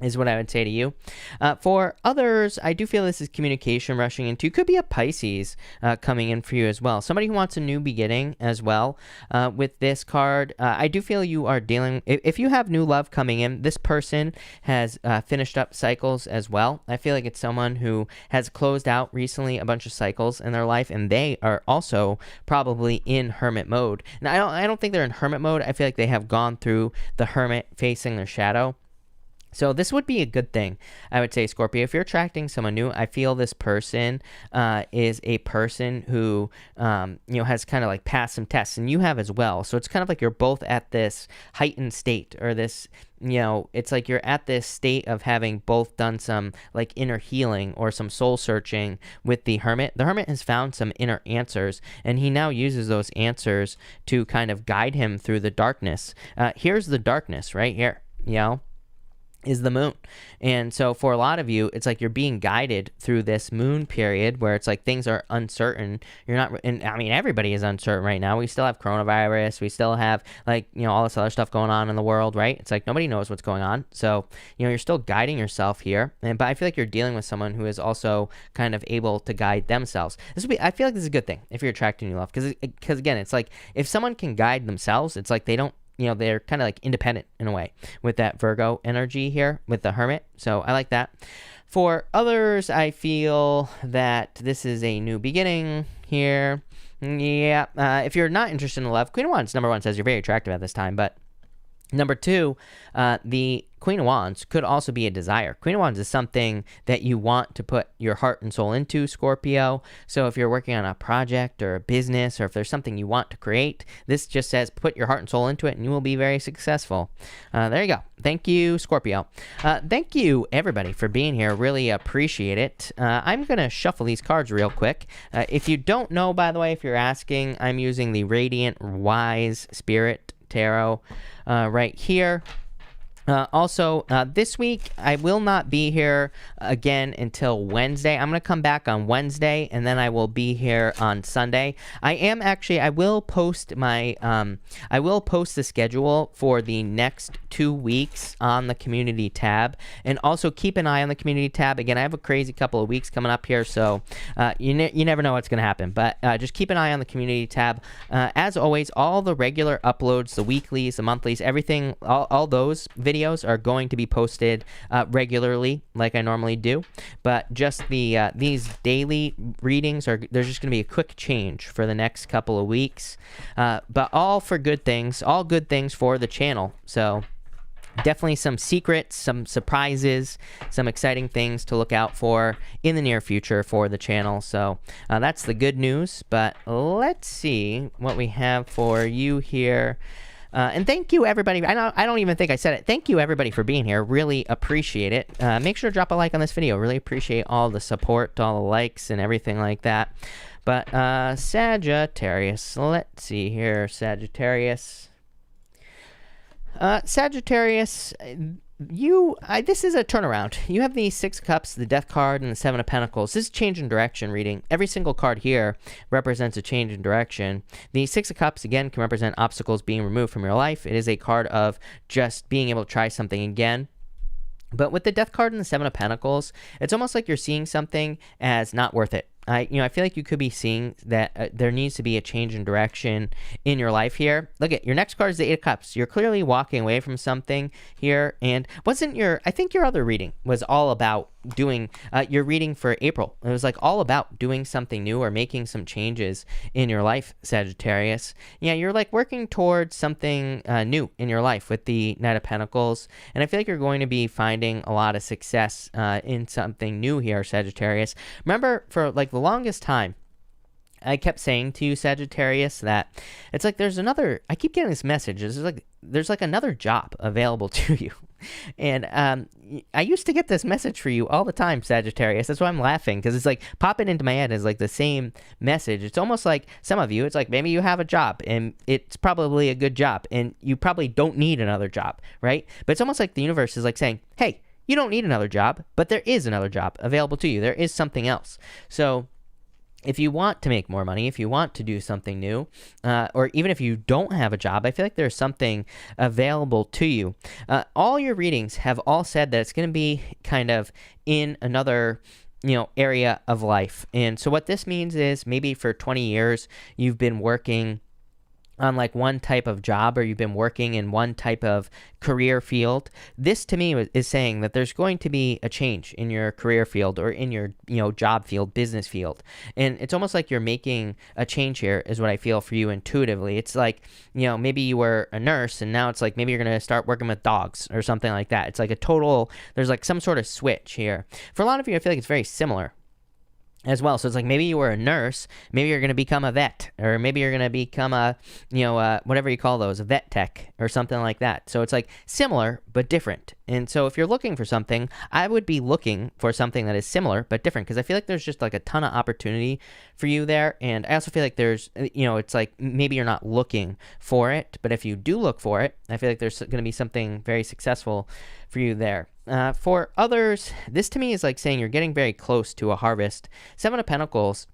is what I would say to you. For others, I do feel this is communication rushing into. Could be a Pisces coming in for you as well. Somebody who wants a new beginning as well with this card. I do feel you are dealing, if you have new love coming in, this person has finished up cycles as well. I feel like it's someone who has closed out recently a bunch of cycles in their life, and they are also probably in hermit mode. Now, I don't think they're in hermit mode. I feel like they have gone through the hermit facing their shadow. So this would be a good thing, I would say, Scorpio. If you're attracting someone new, I feel this person is a person who, has kind of like passed some tests, and you have as well. So it's kind of like you're both at this heightened state, or this, it's like you're at this state of having both done some like inner healing or some soul searching with the Hermit. The Hermit has found some inner answers, and he now uses those answers to kind of guide him through the darkness. Here's the darkness right here, is the moon. And so for a lot of you, it's like you're being guided through this moon period where it's like things are uncertain. You're not, and I mean, everybody is uncertain right now. We still have coronavirus. We still have like, all this other stuff going on in the world, right? It's like nobody knows what's going on. So, you're still guiding yourself here. But I feel like you're dealing with someone who is also kind of able to guide themselves. I feel like this is a good thing if you're attracting new love. Because again, it's like if someone can guide themselves, it's like they don't, they're kind of like independent in a way with that Virgo energy here with the Hermit. So I like that. For others, I feel that this is a new beginning here. Yeah. If you're not interested in love, Queen of Wands, number one, says you're very attractive at this time. But number two, the Queen of Wands could also be a desire. Queen of Wands is something that you want to put your heart and soul into, Scorpio. So if you're working on a project or a business, or if there's something you want to create, this just says put your heart and soul into it and you will be very successful. There you go. Thank you, Scorpio. Thank you, everybody, for being here. Really appreciate it. I'm going to shuffle these cards real quick. If you don't know, by the way, if you're asking, I'm using the Radiant Wise Spirit Tarot right here. Also, this week, I will not be here again until Wednesday. I'm going to come back on Wednesday, and then I will be here on Sunday. I will post the schedule for the next 2 weeks on the community tab, and also keep an eye on the community tab. Again, I have a crazy couple of weeks coming up here, so you never know what's going to happen, but just keep an eye on the community tab. As always, all the regular uploads, the weeklies, the monthlies, everything, all those videos are going to be posted regularly like I normally do, but just these daily readings there's just going to be a quick change for the next couple of weeks, but all for good things, all good things for the channel. So definitely some secrets, some surprises, some exciting things to look out for in the near future for the channel. So that's the good news, but let's see what we have for you here. And thank you, everybody. I don't even think I said it. Thank you, everybody, for being here. Really appreciate it. Make sure to drop a like on this video. Really appreciate all the support, all the likes, and everything like that. But Sagittarius, let's see here. Sagittarius. Sagittarius, this is a turnaround. You have the Six of Cups, the Death card, and the Seven of Pentacles. This is change in direction reading. Every single card here represents a change in direction. The Six of Cups, again, can represent obstacles being removed from your life. It is a card of just being able to try something again. But with the Death card and the Seven of Pentacles, it's almost like you're seeing something as not worth it. I feel like you could be seeing that there needs to be a change in direction in your life here. Look at your next card is the Eight of Cups. You're clearly walking away from something here. And I think your other reading was all about doing your reading for April. It was like all about doing something new or making some changes in your life, Sagittarius. Yeah, you're like working towards something new in your life with the Knight of Pentacles. And I feel like you're going to be finding a lot of success in something new here, Sagittarius. Remember, for like the longest time, I kept saying to you, Sagittarius, that it's like I keep getting this message. There's like another job available to you. And I used to get this message for you all the time, Sagittarius. That's why I'm laughing, because it's like popping into my head as like the same message. It's almost like some of you, it's like maybe you have a job and it's probably a good job and you probably don't need another job, right? But it's almost like the universe is like saying, hey, you don't need another job, but there is another job available to you. There is something else. So if you want to make more money, if you want to do something new, or even if you don't have a job, I feel like there's something available to you. All your readings have all said that it's going to be kind of in another area of life. And so what this means is maybe for 20 years, you've been working on like one type of job, or you've been working in one type of career field. This to me is saying that there's going to be a change in your career field or in your job field, business field. And it's almost like you're making a change here is what I feel for you intuitively. It's like, maybe you were a nurse and now it's like maybe you're going to start working with dogs or something like that. It's like there's like some sort of switch here. For a lot of you, I feel like it's very similar as well. So it's like maybe you were a nurse, maybe you're going to become a vet, or maybe you're going to become whatever you call those, a vet tech or something like that. So it's like similar but different. And so if you're looking for something, I would be looking for something that is similar but different, because I feel like there's just like a ton of opportunity for you there. And I also feel like there's, it's like maybe you're not looking for it, but if you do look for it, I feel like there's going to be something very successful for you there. For others, this to me is like saying you're getting very close to a harvest. Seven of Pentacles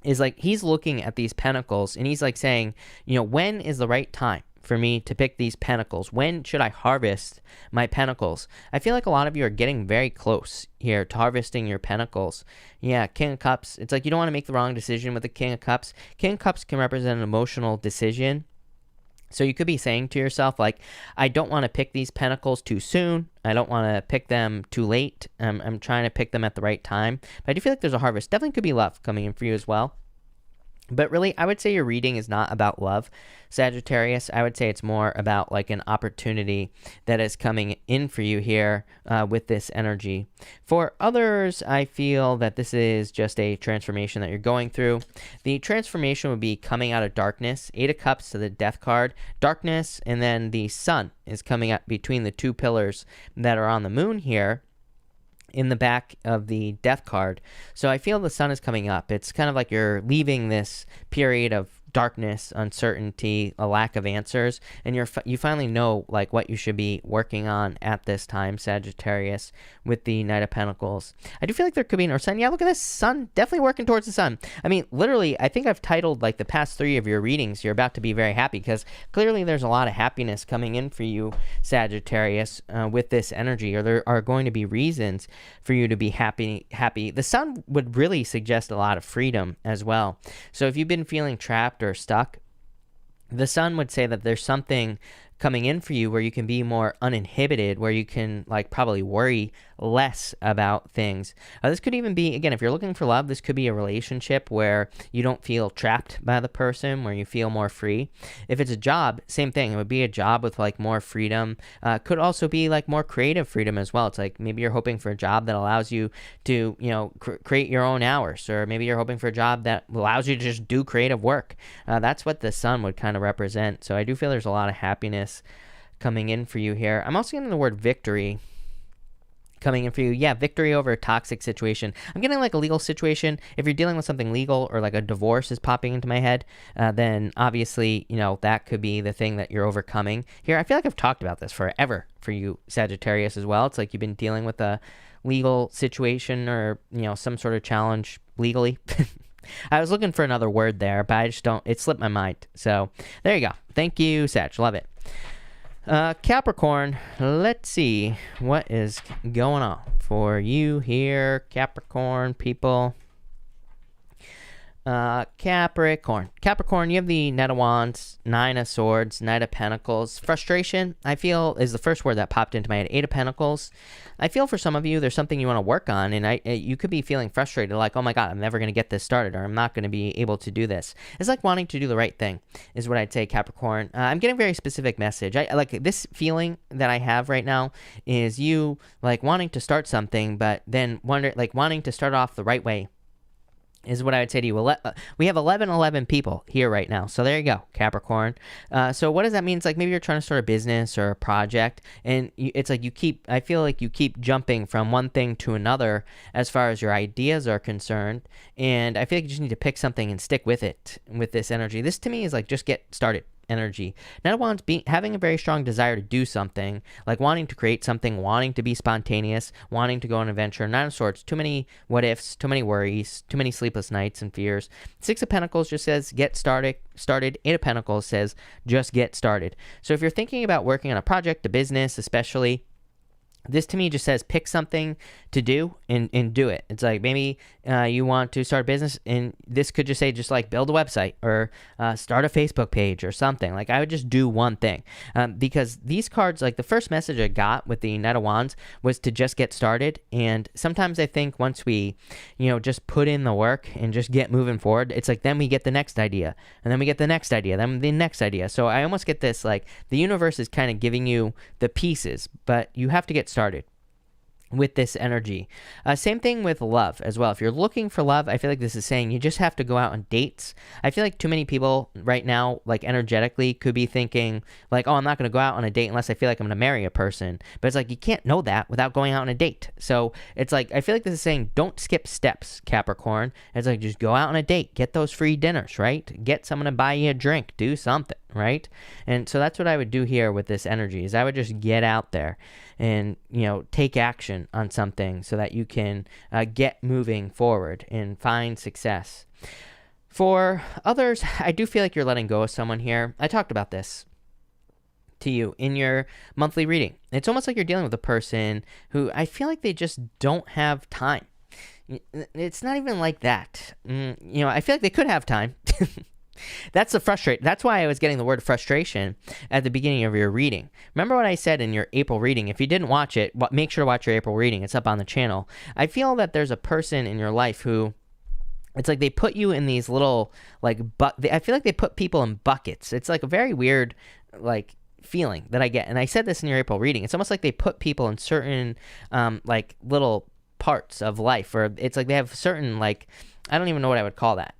is like he's looking at these pentacles and he's like saying, when is the right time for me to pick these pentacles? When should I harvest my pentacles? I feel like a lot of you are getting very close here to harvesting your pentacles. Yeah, King of Cups. It's like you don't want to make the wrong decision with the King of Cups. King of Cups can represent an emotional decision. So you could be saying to yourself, like, I don't want to pick these pentacles too soon. I don't want to pick them too late. I'm trying to pick them at the right time. But I do feel like there's a harvest. Definitely could be love coming in for you as well. But really, I would say your reading is not about love, Sagittarius. I would say it's more about like an opportunity that is coming in for you here with this energy. For others, I feel that this is just a transformation that you're going through. The transformation would be coming out of darkness. 8 of Cups to the Death card. Darkness, and then the sun is coming up between the two pillars that are on the moon here in the back of the Death card. So I feel the sun is coming up. It's kind of like you're leaving this period of darkness, uncertainty, a lack of answers, and you finally know like what you should be working on at this time, Sagittarius, with the Knight of Pentacles. I do feel like there could be another sun. Yeah, look at this sun, definitely working towards the sun. I mean, literally, I think I've titled like the past 3 of your readings, you're about to be very happy, because clearly there's a lot of happiness coming in for you, Sagittarius, with this energy, or there are going to be reasons for you to be happy. The sun would really suggest a lot of freedom as well. So if you've been feeling trapped or stuck, the sun would say that there's something coming in for you where you can be more uninhibited, where you can like probably worry less about things. This could even be, again, if you're looking for love, this could be a relationship where you don't feel trapped by the person, where you feel more free. If it's a job, same thing. It would be a job with like more freedom. Could also be like more creative freedom as well. It's like maybe you're hoping for a job that allows you to, create your own hours, or maybe you're hoping for a job that allows you to just do creative work. That's what the sun would kind of represent. So I do feel there's a lot of happiness coming in for you here. I'm also getting the word victory coming in for you. Yeah, victory over a toxic situation. I'm getting like a legal situation. If you're dealing with something legal, or like a divorce is popping into my head, then obviously, that could be the thing that you're overcoming here. I feel like I've talked about this forever for you, Sagittarius, as well. It's like you've been dealing with a legal situation, or, some sort of challenge legally. I was looking for another word there, but I just don't, it slipped my mind. So there you go. Thank you, Sag. Love it. Capricorn, let's see what is going on for you here, Capricorn people. Capricorn. Capricorn, you have the Knight of Wands, Nine of Swords, Knight of Pentacles. Frustration, I feel, is the first word that popped into my head. Eight of Pentacles. I feel for some of you, there's something you want to work on, and you could be feeling frustrated, like, oh my God, I'm never going to get this started, or I'm not going to be able to do this. It's like wanting to do the right thing, is what I'd say, Capricorn. I'm getting a very specific message. I like this feeling that I have right now is you, like, wanting to start something, but then wanting to start off the right way. Is what I would say to you. We have 11 people here right now. So there you go, Capricorn. So what does that mean? It's like maybe you're trying to start a business or a project, and it's like I feel like you keep jumping from one thing to another as far as your ideas are concerned. And I feel like you just need to pick something and stick with it with this energy. This to me is like just get started energy. Knight of Wands having a very strong desire to do something, like wanting to create something, wanting to be spontaneous, wanting to go on an adventure. Nine of Swords, too many what ifs, too many worries, too many sleepless nights and fears. Six of Pentacles just says get started. Eight of Pentacles says just get started. So if you're thinking about working on a project, a business especially, this to me just says pick something to do and do it. It's like maybe you want to start a business, and this could just say just like build a website or start a Facebook page or something. Like I would just do one thing because these cards, like the first message I got with the Knight of Wands was to just get started. And sometimes I think once we, just put in the work and just get moving forward, it's like then we get the next idea, and then we get the next idea, then the next idea. So I almost get this like the universe is kind of giving you the pieces, but you have to get started with this energy. Same thing with love as well. If you're looking for love, I feel like this is saying you just have to go out on dates. I feel like too many people right now, like energetically, could be thinking like, oh, I'm not going to go out on a date unless I feel like I'm going to marry a person. But it's like you can't know that without going out on a date. So it's like I feel like this is saying don't skip steps, Capricorn. It's like just go out on a date, get those free dinners, right? Get someone to buy you a drink, do something, right? And so that's what I would do here with this energy is I would just get out there and take action on something so that you can get moving forward and find success. For others, I do feel like you're letting go of someone here. I talked about this to you in your monthly reading. It's almost like you're dealing with a person who I feel like they just don't have time. It's not even like that. I feel like they could have time. That's why I was getting the word frustration at the beginning of your reading. Remember what I said in your April reading? If you didn't watch it, make sure to watch your April reading. It's up on the channel. I feel that there's a person in your life who, it's like they put you in these little, like, I feel like they put people in buckets. It's like a very weird, like, feeling that I get. And I said this in your April reading. It's almost like they put people in certain, like, little parts of life. Or it's like they have certain, like, I don't even know what I would call that.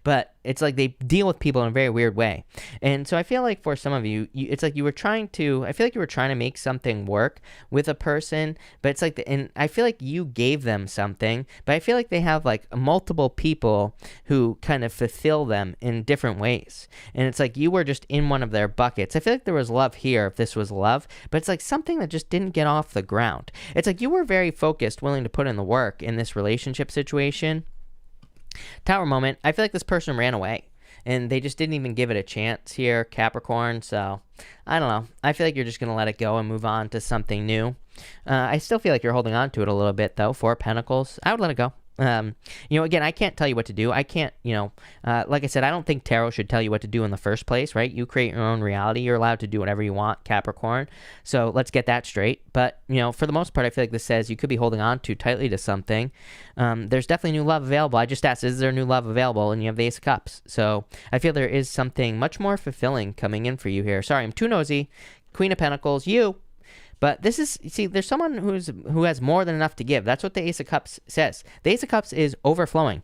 But it's like they deal with people in a very weird way. And so I feel like for some of you, it's like you were trying to, I feel like you were trying to make something work with a person, but it's like, and I feel like you gave them something, but I feel like they have like multiple people who kind of fulfill them in different ways. And it's like you were just in one of their buckets. I feel like there was love here if this was love, but it's like something that just didn't get off the ground. It's like you were very focused, willing to put in the work in this relationship situation. Tower moment, I feel like this person ran away and they just didn't even give it a chance here, Capricorn. So I don't know. I feel like you're just going to let it go and move on to something new. I still feel like you're holding on to it a little bit though. Four of Pentacles, I would let it go. Again, I can't tell you what to do. I can't, like I said, I don't think tarot should tell you what to do in the first place, right? You create your own reality. You're allowed to do whatever you want, Capricorn. So let's get that straight. But, for the most part, I feel like this says you could be holding on too tightly to something. There's definitely new love available. I just asked, is there new love available? And you have the Ace of Cups. So I feel there is something much more fulfilling coming in for you here. Sorry, I'm too nosy. Queen of Pentacles, you. But this is, there's someone who has more than enough to give. That's what the Ace of Cups says. The Ace of Cups is overflowing.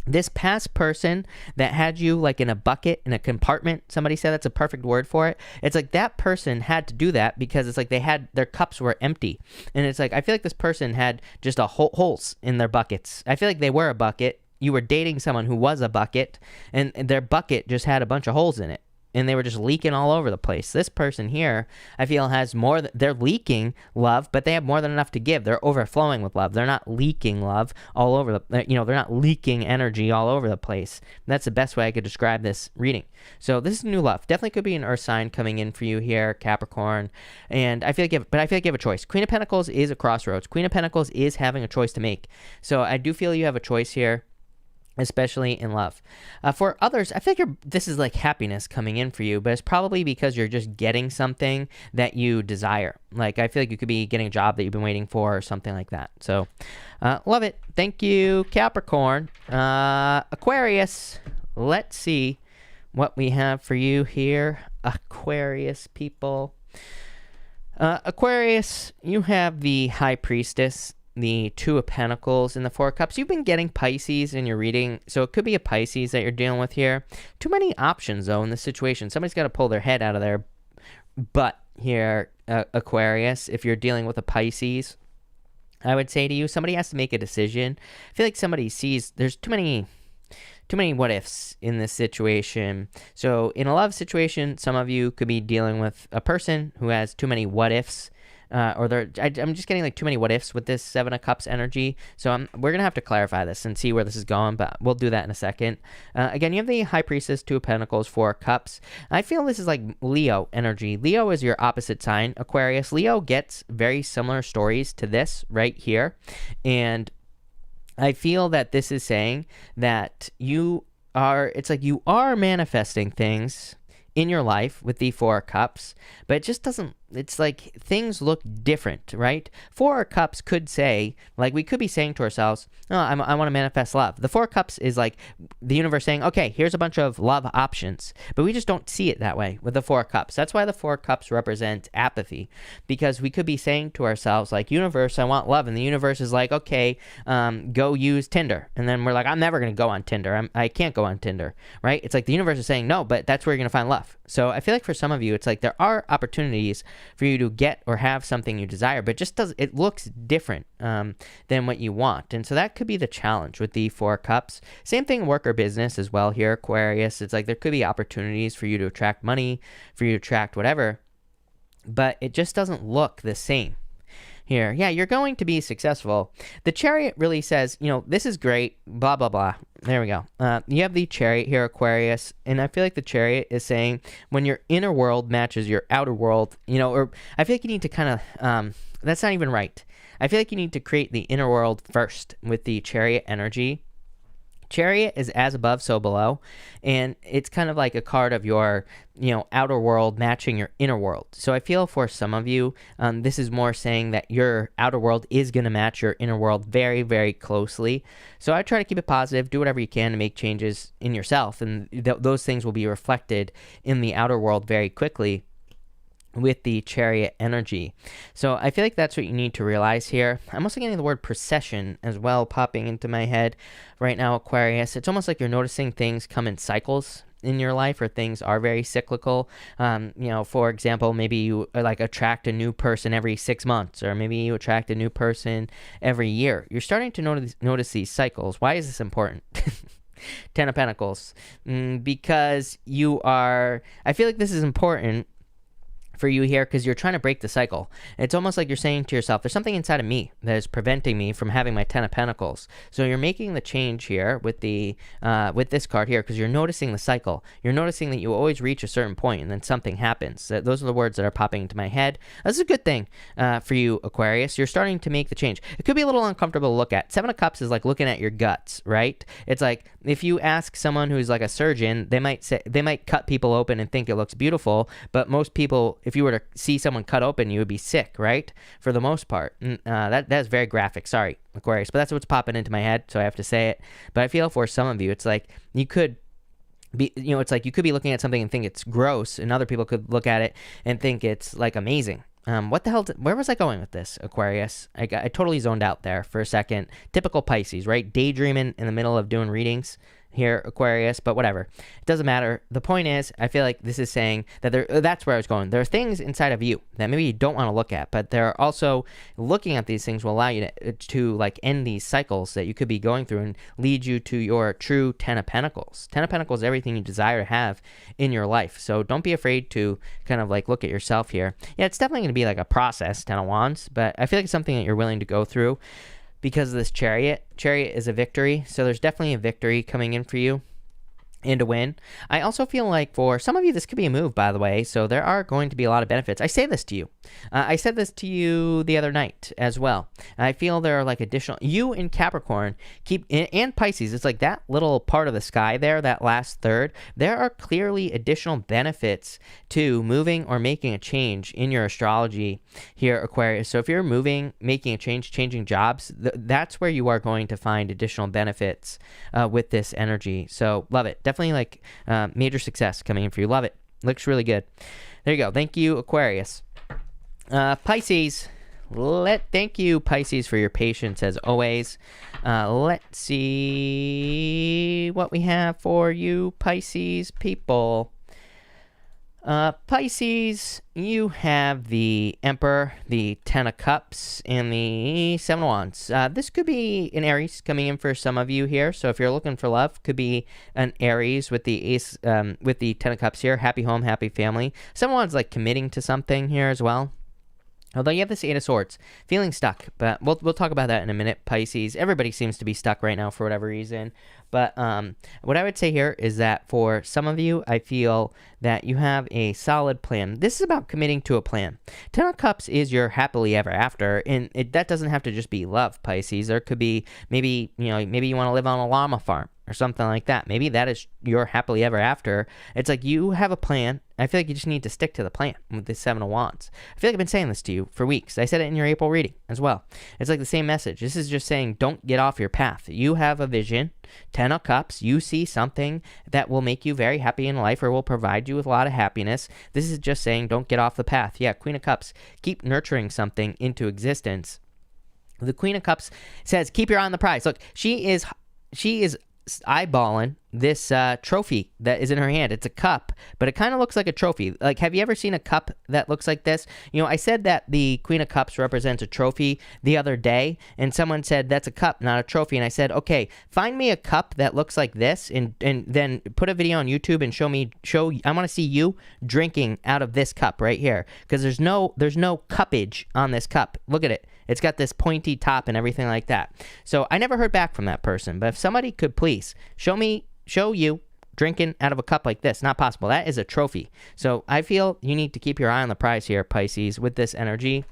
This past person that had you like in a bucket, in a compartment, somebody said that's a perfect word for it. It's like that person had to do that because it's like their cups were empty. And it's like, I feel like this person had just holes in their buckets. I feel like they were a bucket. You were dating someone who was a bucket, and their bucket just had a bunch of holes in it. And they were just leaking all over the place. This person here, I feel, has more. They're leaking love, but they have more than enough to give. They're overflowing with love. They're not leaking love all over the. They're not leaking energy all over the place. That's the best way I could describe this reading. So this is new love. Definitely could be an Earth sign coming in for you here, Capricorn. And I feel like, you have a choice. Queen of Pentacles is a crossroads. Queen of Pentacles is having a choice to make. So I do feel you have a choice here. especially in love. For others, I feel like this is like happiness coming in for you, but it's probably because you're just getting something that you desire. Like, I feel like you could be getting a job that you've been waiting for or something like that. So, love it. Thank you, Capricorn. Aquarius, let's see what we have for you here, Aquarius people. Aquarius, you have the High Priestess, the Two of Pentacles, and the Four of Cups. You've been getting Pisces in your reading, so it could be a Pisces that you're dealing with here. Too many options, though, in this situation. Somebody's got to pull their head out of their butt here, Aquarius, if you're dealing with a Pisces. I would say to you, somebody has to make a decision. I feel like somebody sees there's too many what ifs in this situation. So in a love situation, some of you could be dealing with a person who has too many what ifs, I'm just getting like too many what ifs with this Seven of Cups energy. So we're gonna have to clarify this and see where this is going, but we'll do that in a second. Again, you have the High Priestess, Two of Pentacles, Four of Cups. I feel this is like Leo energy. Leo is your opposite sign, Aquarius. Leo gets very similar stories to this right here, and I feel that this is saying that it's like you are manifesting things in your life with the Four of Cups, but it just doesn't, it's like things look different, right? Four of Cups could say, like we could be saying to ourselves, oh, I want to manifest love. The Four of Cups is like the universe saying, okay, here's a bunch of love options, but we just don't see it that way with the Four of Cups. That's why the Four of Cups represent apathy, because we could be saying to ourselves, like, universe, I want love, and the universe is like, okay, go use Tinder, and then we're like, I'm never going to go on Tinder. I can't go on Tinder, right? It's like the universe is saying, no, but that's where you're going to find love. So I feel like for some of you, it's like there are opportunities for you to get or have something you desire, but it looks different than what you want. And so that could be the challenge with the Four of Cups. Same thing, work or business as well here, Aquarius. It's like there could be opportunities for you to attract money, for you to attract whatever, but it just doesn't look the same here. Yeah, you're going to be successful. The Chariot really says, this is great, blah, blah, blah. There we go. You have the Chariot here, Aquarius, and I feel like the Chariot is saying when your inner world matches your outer world, or I feel like you need to kind of, that's not even right. I feel like you need to create the inner world first with the Chariot energy. Chariot is as above, so below, and it's kind of like a card of your, outer world matching your inner world. So I feel for some of you, this is more saying that your outer world is going to match your inner world very, very closely. So I try to keep it positive, do whatever you can to make changes in yourself, and those things will be reflected in the outer world very quickly with the Chariot energy. So I feel like that's what you need to realize here. I'm also getting the word procession as well popping into my head right now, Aquarius. It's almost like you're noticing things come in cycles in your life, or things are very cyclical. For example, maybe you like attract a new person every 6 months, or maybe you attract a new person every year. You're starting to notice these cycles. Why is this important? Ten of Pentacles. Because I feel like this is important for you here because you're trying to break the cycle. It's almost like you're saying to yourself, there's something inside of me that is preventing me from having my Ten of Pentacles. So you're making the change here with with this card here because you're noticing the cycle. You're noticing that you always reach a certain point and then something happens. Those are the words that are popping into my head. This is a good thing for you, Aquarius. You're starting to make the change. It could be a little uncomfortable to look at. Seven of Cups is like looking at your guts, right? It's like if you ask someone who's like a surgeon, they might cut people open and think it looks beautiful, but most people, if you were to see someone cut open, you would be sick, right? For the most part. That's very graphic. Sorry, Aquarius, but that's what's popping into my head, so I have to say it. But I feel for some of you, it's like you could be, it's like you could be looking at something and think it's gross, and other people could look at it and think it's like amazing. What the hell? Where was I going with this, Aquarius? I totally zoned out there for a second. Typical Pisces, right? Daydreaming in the middle of doing readings here, Aquarius, but whatever. It doesn't matter. The point is, I feel like this is saying that that's where I was going. There are things inside of you that maybe you don't want to look at, but there are also looking at these things will allow you to like end these cycles that you could be going through and lead you to your true Ten of Pentacles. Ten of Pentacles is everything you desire to have in your life. So don't be afraid to kind of like look at yourself here. Yeah, it's definitely going to be like a process, Ten of Wands, but I feel like it's something that you're willing to go through. Because of this Chariot. Chariot is a victory, so there's definitely a victory coming in for you. and a win. I also feel like for some of you, this could be a move, by the way. So there are going to be a lot of benefits. I say this to you. I said this to you the other night as well. I feel there are like additional, you in Capricorn and Pisces, it's like that little part of the sky there, that last third, there are clearly additional benefits to moving or making a change in your astrology here, Aquarius. So if you're moving, making a change, changing jobs, that's where you are going to find additional benefits with this energy. So love it. Definitely like major success coming in for you. Love it. Looks really good. There you go. Thank you, Aquarius. Pisces. Thank you, Pisces, for your patience as always. Let's see what we have for you, Pisces people. Pisces, you have the Emperor, the Ten of Cups, and the Seven of Wands. This could be an Aries coming in for some of you here. So if you're looking for love, could be an Aries with the Ace, with the Ten of Cups here. Happy home, happy family. Seven of Wands like committing to something here as well. Although you have this Eight of Swords, feeling stuck, but we'll talk about that in a minute, Pisces. Everybody seems to be stuck right now for whatever reason. But what I would say here is that for some of you, I feel that you have a solid plan. This is about committing to a plan. Ten of Cups is your happily ever after, and that doesn't have to just be love, Pisces. There could be maybe you want to live on a llama farm or something like that. Maybe that is your happily ever after. It's like you have a plan. I feel like you just need to stick to the plan with the Seven of Wands. I feel like I've been saying this to you for weeks. I said it in your April reading as well. It's like the same message. This is just saying don't get off your path. You have a vision. Ten of Cups, you see something that will make you very happy in life or will provide you with a lot of happiness. This is just saying don't get off the path. Yeah, Queen of Cups, keep nurturing something into existence. The Queen of Cups says keep your eye on the prize. Look, she is eyeballing this trophy that is in her hand. It's a cup, but it kind of looks like a trophy. Like, have you ever seen a cup that looks like this? You know, I said that the Queen of Cups represents a trophy the other day, and someone said that's a cup, not a trophy. And I said, okay, find me a cup that looks like this, and then put a video on YouTube and I want to see you drinking out of this cup right here, because there's no cuppage on this cup. Look at it. It's got this pointy top and everything like that. So I never heard back from that person. But if somebody could please show you drinking out of a cup like this, not possible. That is a trophy. So I feel you need to keep your eye on the prize here, Pisces, with this energy.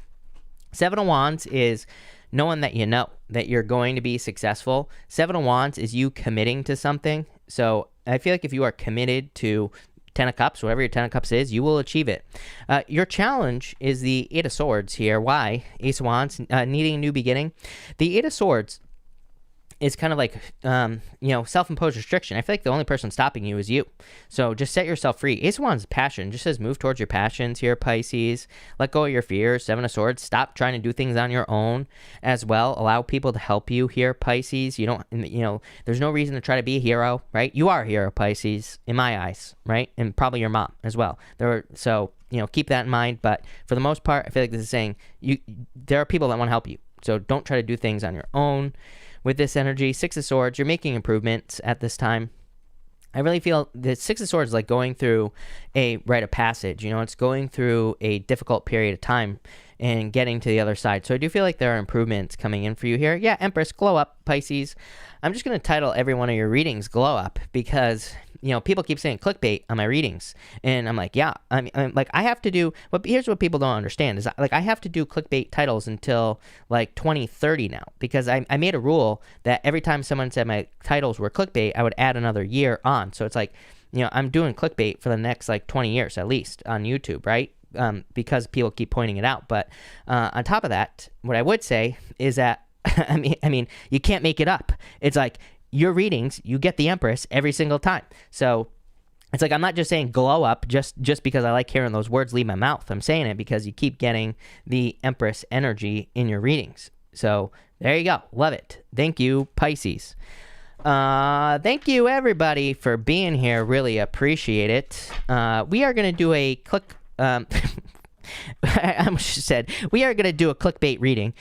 Seven of Wands is knowing that you know that you're going to be successful. Seven of Wands is you committing to something. So I feel like if you are committed to Ten of Cups, whatever your Ten of Cups is, you will achieve it. Your challenge is the Eight of Swords here. Why? Ace of Wands, needing a new beginning. The Eight of Swords is kind of like, self-imposed restriction. I feel like the only person stopping you is you. So just set yourself free. Ace of Wands is passion. Just says move towards your passions here, Pisces. Let go of your fears. Seven of Swords. Stop trying to do things on your own as well. Allow people to help you here, Pisces. There's no reason to try to be a hero, right? You are a hero, Pisces, in my eyes, right? And probably your mom as well. Keep that in mind. But for the most part, I feel like this is saying there are people that want to help you. So don't try to do things on your own. With this energy, Six of Swords, you're making improvements at this time. I really feel the Six of Swords is like going through a rite of passage. It's going through a difficult period of time and getting to the other side. So I do feel like there are improvements coming in for you here. Yeah, Empress, glow up, Pisces. I'm just going to title every one of your readings Glow Up because, people keep saying clickbait on my readings. And I'm like, yeah, I have to do, but here's what people don't understand is I have to do clickbait titles until like 2030 now, because I made a rule that every time someone said my titles were clickbait, I would add another year on. So it's like, I'm doing clickbait for the next like 20 years at least on YouTube, right? Because people keep pointing it out. But on top of that, what I would say is that, you can't make it up. It's like your readings, you get the Empress every single time. So it's like I'm not just saying glow up just because I like hearing those words leave my mouth. I'm saying it because you keep getting the Empress energy in your readings. So there you go. Love it. Thank you, Pisces. Thank you, everybody, for being here. Really appreciate it. We are going to do a I almost said we are going to do a clickbait reading.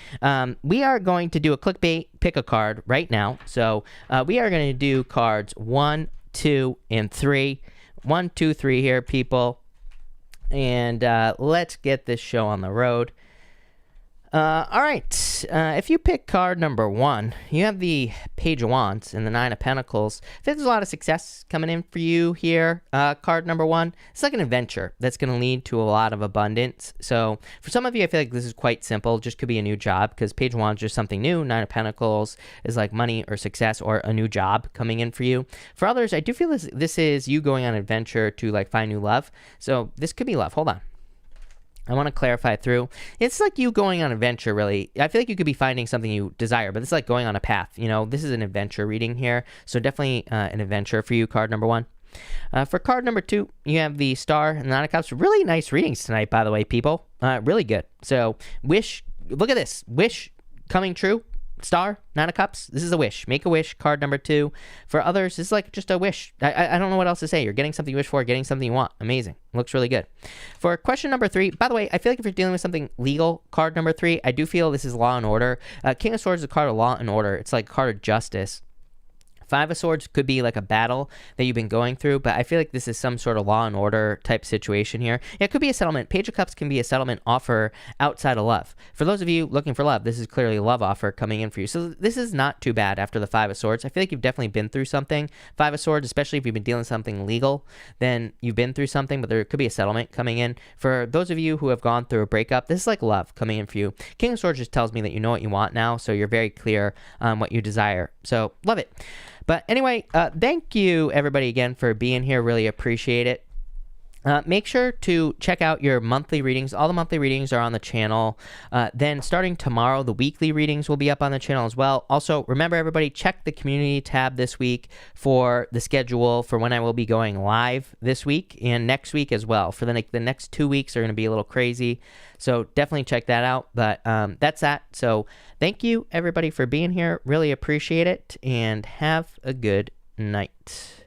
We are going to do a clickbait pick a card right now. So we are going to do cards 1, 2, and 3. 1, 2, 3 here, people. And let's get this show on the road. All right. If you pick card number 1, you have the Page of Wands and the Nine of Pentacles. There's a lot of success coming in for you here. Card number 1, it's like an adventure that's going to lead to a lot of abundance. So for some of you, I feel like this is quite simple. Just could be a new job because Page of Wands is just something new. Nine of Pentacles is like money or success or a new job coming in for you. For others, I do feel this is you going on an adventure to like find new love. So this could be love. Hold on. I want to clarify through. It's like you going on an adventure, really. I feel like you could be finding something you desire, but it's like going on a path. You know, this is an adventure reading here. So definitely an adventure for you, card number 1. For card number 2, you have the Star and the Nine of Cups. Really nice readings tonight, by the way, people. Really good. So wish, look at this. Wish coming true. Star, Nine of Cups. This is a wish. Make a wish. Card number 2. For others, it's like just a wish. I don't know what else to say. You're getting something you wish for, getting something you want. Amazing. Looks really good. For question number 3, by the way, I feel like if you're dealing with something legal, card number 3, I do feel this is law and order. King of Swords is a card of law and order. It's like a card of justice. Five of Swords could be like a battle that you've been going through, but I feel like this is some sort of law and order type situation here. Yeah, it could be a settlement. Page of Cups can be a settlement offer outside of love. For those of you looking for love, this is clearly a love offer coming in for you. So this is not too bad after the Five of Swords. I feel like you've definitely been through something. Five of Swords, especially if you've been dealing with something legal, then you've been through something, but there could be a settlement coming in. For those of you who have gone through a breakup, this is like love coming in for you. King of Swords just tells me that you know what you want now, so you're very clear on what you desire. So love it. But anyway, thank you everybody again for being here. Really appreciate it. Make sure to check out your monthly readings. All the monthly readings are on the channel. Then starting tomorrow, the weekly readings will be up on the channel as well. Also, remember everybody, check the community tab this week for the schedule for when I will be going live this week and next week as well. For the next 2 weeks are going to be a little crazy. So definitely check that out. But that's that. So thank you everybody for being here. Really appreciate it and have a good night.